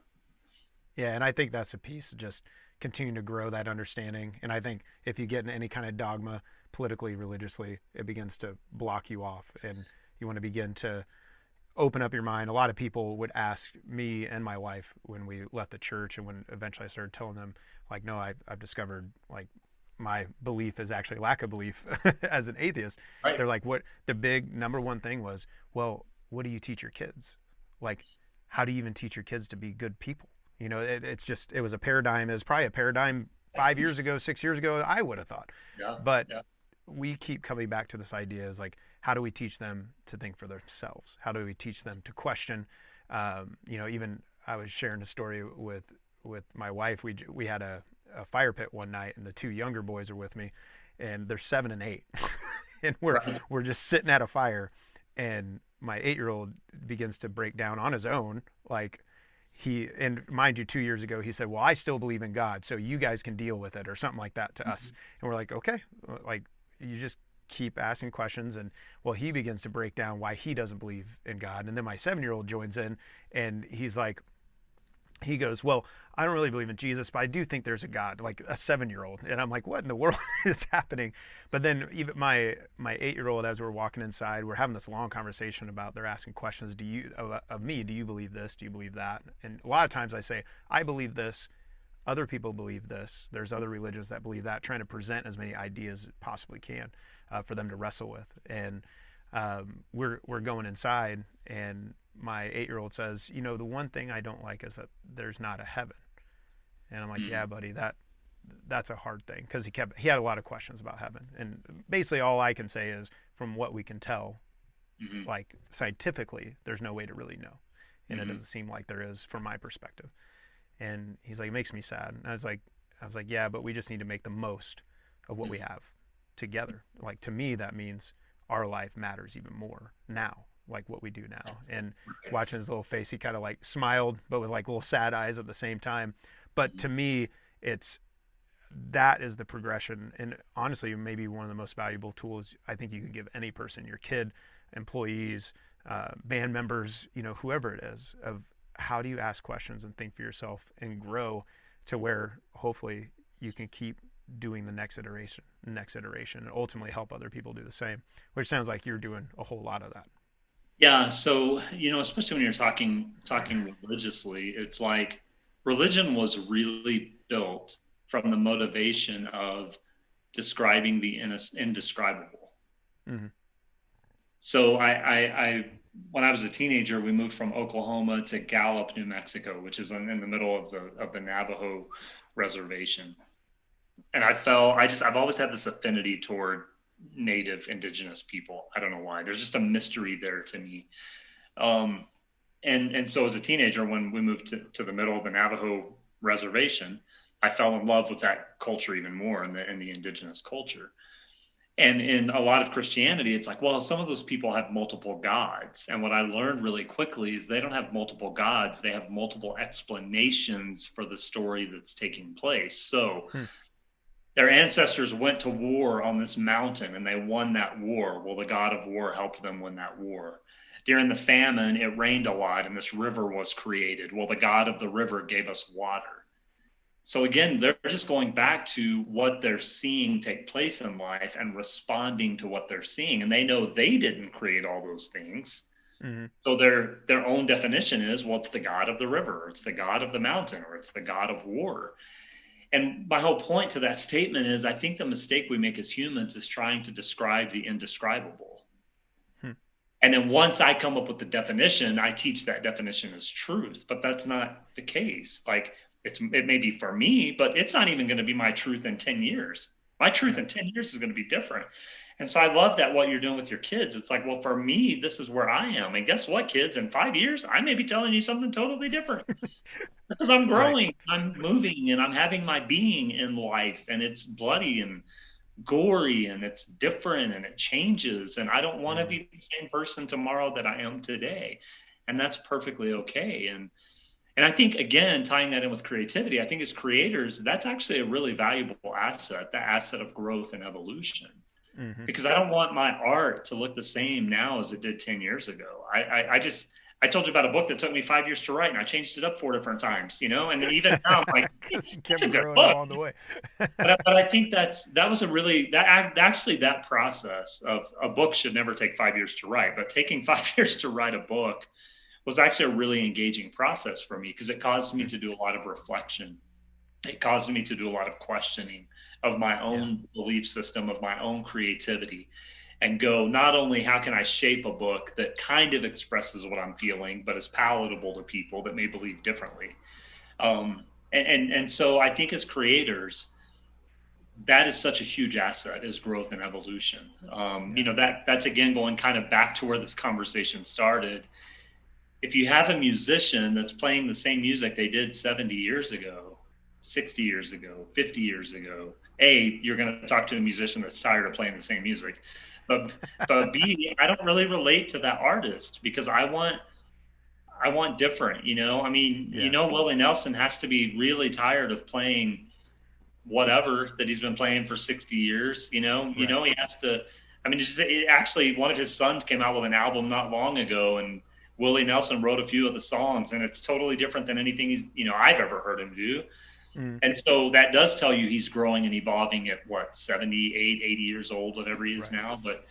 Yeah, and I think that's a piece, just continue to grow that understanding. And I think if you get in any kind of dogma, politically, religiously, it begins to block you off, and you want to begin to open up your mind. A lot of people would ask me and my wife when we left the church, and when eventually I started telling them, like, no, I've discovered, like, my belief is actually lack of belief as an atheist. Right. They're like, what the big number one thing was, well, what do you teach your kids? Like, how do you even teach your kids to be good people? You know, it was a paradigm. It was probably a paradigm 5 years ago, 6 years ago, I would have thought. Yeah. But Yeah. we keep coming back to this idea is like, how do we teach them to think for themselves? How do we teach them to question? Even I was sharing a story with my wife. We had a fire pit one night, and the two younger boys are with me, and they're 7 and 8, and Right. we're just sitting at a fire, and my 8-year-old begins to break down on his own, like and mind you, 2 years ago he said, "Well, I still believe in God, so you guys can deal with it," or something like that to us, and we're like, "Okay," like you just keep asking questions, and well, he begins to break down why he doesn't believe in God, and then my 7-year-old joins in, and he goes, "Well, I don't really believe in Jesus, but I do think there's a God," like a 7-year-old. And I'm like, what in the world is happening? But then even my 8-year-old, as we're walking inside, we're having this long conversation about, they're asking questions, of me, do you believe this? Do you believe that? And a lot of times I say, I believe this. Other people believe this. There's other religions that believe that, trying to present as many ideas as possibly can for them to wrestle with. And we're going inside, and my 8-year-old says, the one thing I don't like is that there's not a heaven. And I'm like, yeah, buddy, that's a hard thing, because he had a lot of questions about heaven. And basically all I can say is, from what we can tell, like scientifically, there's no way to really know. And it doesn't seem like there is from my perspective. And he's like, it makes me sad. And I was like, yeah, but we just need to make the most of what we have together. Like, to me, that means our life matters even more now, like what we do now. And watching his little face, he kind of like smiled, but with like little sad eyes at the same time. But to me, that is the progression. And honestly, maybe one of the most valuable tools I think you can give any person, your kid, employees, band members, whoever it is, of how do you ask questions and think for yourself and grow to where hopefully you can keep doing the next iteration, and ultimately help other people do the same, which sounds like you're doing a whole lot of that. Yeah. So, especially when you're talking religiously, it's like religion was really built from the motivation of describing the indescribable. Mm-hmm. So when I was a teenager, we moved from Oklahoma to Gallup, New Mexico, which is in the middle of the Navajo reservation. And I've always had this affinity toward native indigenous people. I don't know why. There's just a mystery there to me. And so as a teenager, when we moved to the middle of the Navajo reservation, I fell in love with that culture even more, in the indigenous culture. And in a lot of Christianity, it's like, well, some of those people have multiple gods. And what I learned really quickly is they don't have multiple gods. They have multiple explanations for the story that's taking place. So their ancestors went to war on this mountain and they won that war. Well, the god of war helped them win that war. During the famine, it rained a lot and this river was created. Well, the god of the river gave us water. So again, they're just going back to what they're seeing take place in life and responding to what they're seeing. And they know they didn't create all those things. Mm-hmm. So their own definition is, well, it's the god of the river, or it's the god of the mountain, or it's the god of war. And my whole point to that statement is, I think the mistake we make as humans is trying to describe the indescribable. And then once I come up with the definition, I teach that definition as truth, but that's not the case. Like, it may be for me, but it's not even going to be my truth in 10 years. My truth in 10 years is going to be different. And so I love that what you're doing with your kids. It's like, well, for me, this is where I am. And guess what, kids? In 5 years, I may be telling you something totally different because I'm growing, right. I'm moving, and I'm having my being in life. And it's bloody and gory, and it's different, and it changes. And I don't want to be the same person tomorrow that I am today. And that's perfectly okay. And I think, again, tying that in with creativity, I think as creators, that's actually a really valuable asset, the asset of growth and evolution. Mm-hmm. Because I don't want my art to look the same now as it did 10 years ago. I told you about a book that took me 5 years to write, and I changed it up 4 different times, and even now I'm like, you kept growing along the way. but I think that process of a book should never take 5 years to write, but taking 5 years to write a book was actually a really engaging process for me, because it caused me to do a lot of reflection. It caused me to do a lot of questioning of my own belief system, of my own creativity, and go, not only how can I shape a book that kind of expresses what I'm feeling, but is palatable to people that may believe differently. And so I think as creators, that is such a huge asset, is growth and evolution. That's again going kind of back to where this conversation started. If you have a musician that's playing the same music they did 70 years ago, 60 years ago, 50 years ago, A, you're going to talk to a musician that's tired of playing the same music. But B, I don't really relate to that artist because I want different, Willie Nelson has to be really tired of playing whatever that he's been playing for 60 years, he has to, actually one of his sons came out with an album not long ago, and Willie Nelson wrote a few of the songs, and it's totally different than anything I've ever heard him do. And so that does tell you he's growing and evolving at 78, 80 years old, whatever he is now. But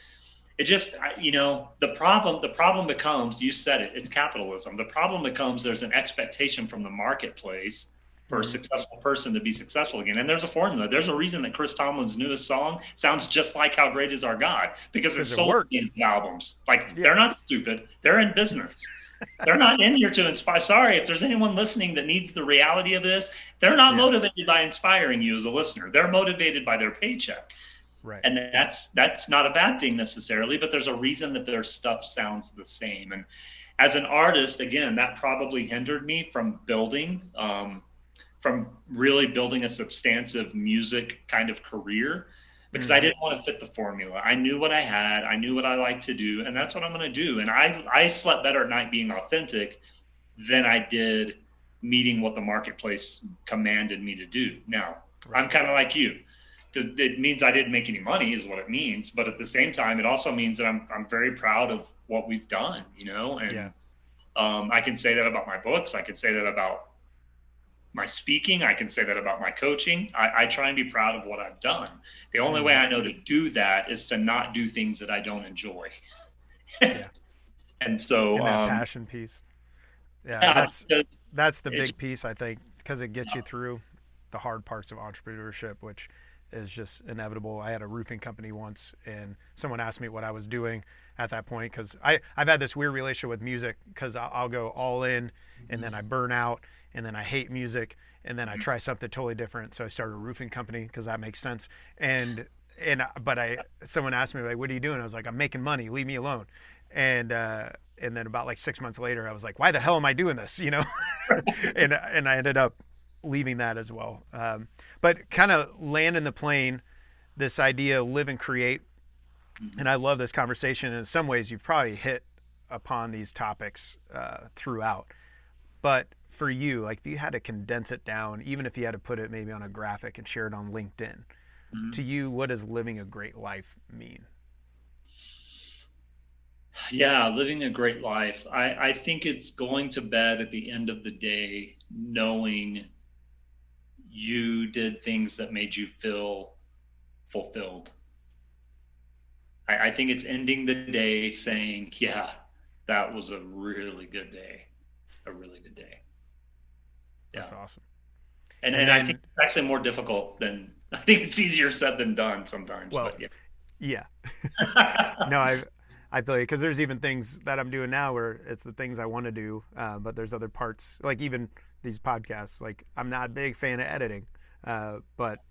it just, the problem becomes, you said it, it's capitalism. The problem becomes there's an expectation from the marketplace for a successful person to be successful again. And there's a formula. There's a reason that Chris Tomlin's newest song sounds just like How Great Is Our God, because it's sold in albums. They're not stupid. They're in business. They're not in here to inspire. Sorry, if there's anyone listening that needs the reality of this, they're not motivated by inspiring you as a listener. They're motivated by their paycheck. Right. And that's not a bad thing necessarily, but there's a reason that their stuff sounds the same. And as an artist, again, that probably hindered me from really building a substantive music kind of career, because I didn't want to fit the formula. I knew what I had, I knew what I liked to do, and that's what I'm going to do. And I slept better at night being authentic than I did meeting what the marketplace commanded me to do. Now, I'm kind of like you. It means I didn't make any money is what it means. But at the same time, it also means that I'm very proud of what we've done, and I can say that about my books. I can say that about my speaking. I can say that about my coaching. I try and be proud of what I've done. The only way I know to do that is to not do things that I don't enjoy. And so that passion piece. That's the big piece, I think, because it gets you through the hard parts of entrepreneurship, which is just inevitable. I had a roofing company once, and someone asked me what I was doing at that point, because I've had this weird relationship with music, because I'll go all in and then I burn out, and then I hate music, and then I try something totally different. So I started a roofing company because that makes sense. But someone asked me, like, what are you doing? I was like, I'm making money, leave me alone. And then about 6 months later, I was like, why the hell am I doing this? And I ended up leaving that as well. But kind of landing the plane, this idea of live and create. And I love this conversation. In some ways, you've probably hit upon these topics throughout. But for you, if you had to condense it down, even if you had to put it maybe on a graphic and share it on LinkedIn, to you, what does living a great life mean? Yeah, living a great life. I think it's going to bed at the end of the day knowing you did things that made you feel fulfilled. I think it's ending the day saying, yeah, that was a really good day. A really good day. Yeah. That's awesome. And I think it's actually more difficult than, I think it's easier said than done sometimes. Well, but yeah. No, I feel you, because there's even things that I'm doing now where it's the things I want to do, but there's other parts, like even these podcasts, I'm not a big fan of editing, but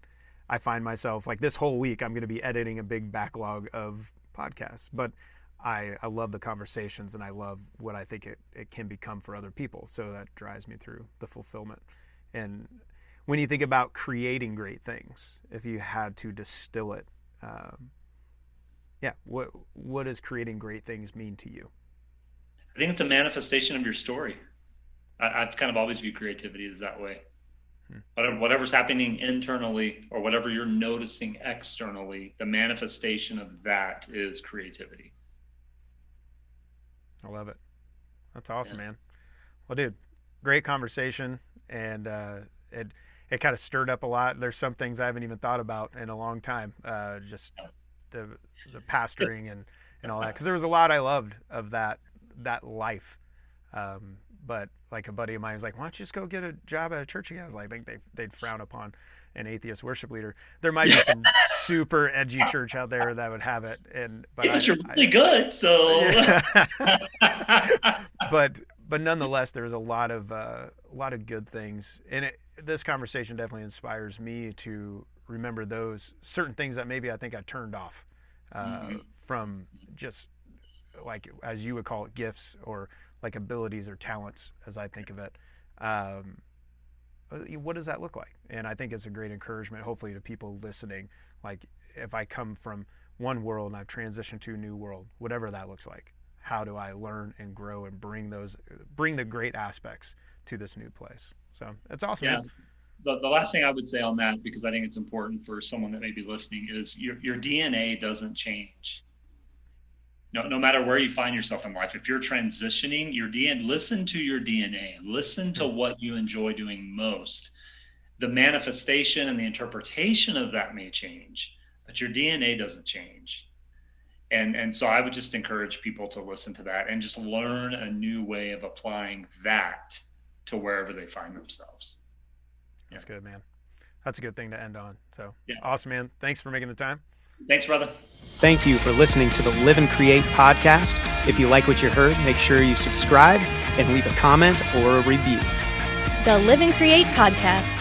I find myself, this whole week, I'm going to be editing a big backlog of podcasts, but I love the conversations, and I love what I think it can become for other people. So that drives me through the fulfillment. And when you think about creating great things, if you had to distill it, what does creating great things mean to you? I think it's a manifestation of your story. I've kind of always viewed creativity as that way. Whatever's happening internally or whatever you're noticing externally, the manifestation of that is creativity. I love it. That's awesome, man. Well, dude, great conversation, and it kind of stirred up a lot. There's some things I haven't even thought about in a long time, just the pastoring and all that, because there was a lot I loved of that life. But a buddy of mine was like, why don't you just go get a job at a church again? I was like, I think they'd frown upon an atheist worship leader. There might be some super edgy church out there that would have it. But you're really good, so. But nonetheless, there was a lot of good things, and this conversation definitely inspires me to remember those certain things that maybe I think I turned off from just like, as you would call it, gifts or like abilities or talents, as I think of it. What does that look like? And I think it's a great encouragement, hopefully, to people listening. Like, if I come from one world and I've transitioned to a new world, whatever that looks like, how do I learn and grow and bring the great aspects to this new place? So it's awesome. Yeah. The last thing I would say on that, because I think it's important for someone that may be listening, is your DNA doesn't change. No matter where you find yourself in life, if you're transitioning, your DNA, listen to your DNA, listen to what you enjoy doing most. The manifestation and the interpretation of that may change, but your DNA doesn't change. And so I would just encourage people to listen to that and just learn a new way of applying that to wherever they find themselves. That's good, man. That's a good thing to end on. So yeah. Awesome, man. Thanks for making the time. Thanks, brother. Thank you for listening to the Live and Create podcast. If you like what you heard, make sure you subscribe and leave a comment or a review. The Live and Create podcast.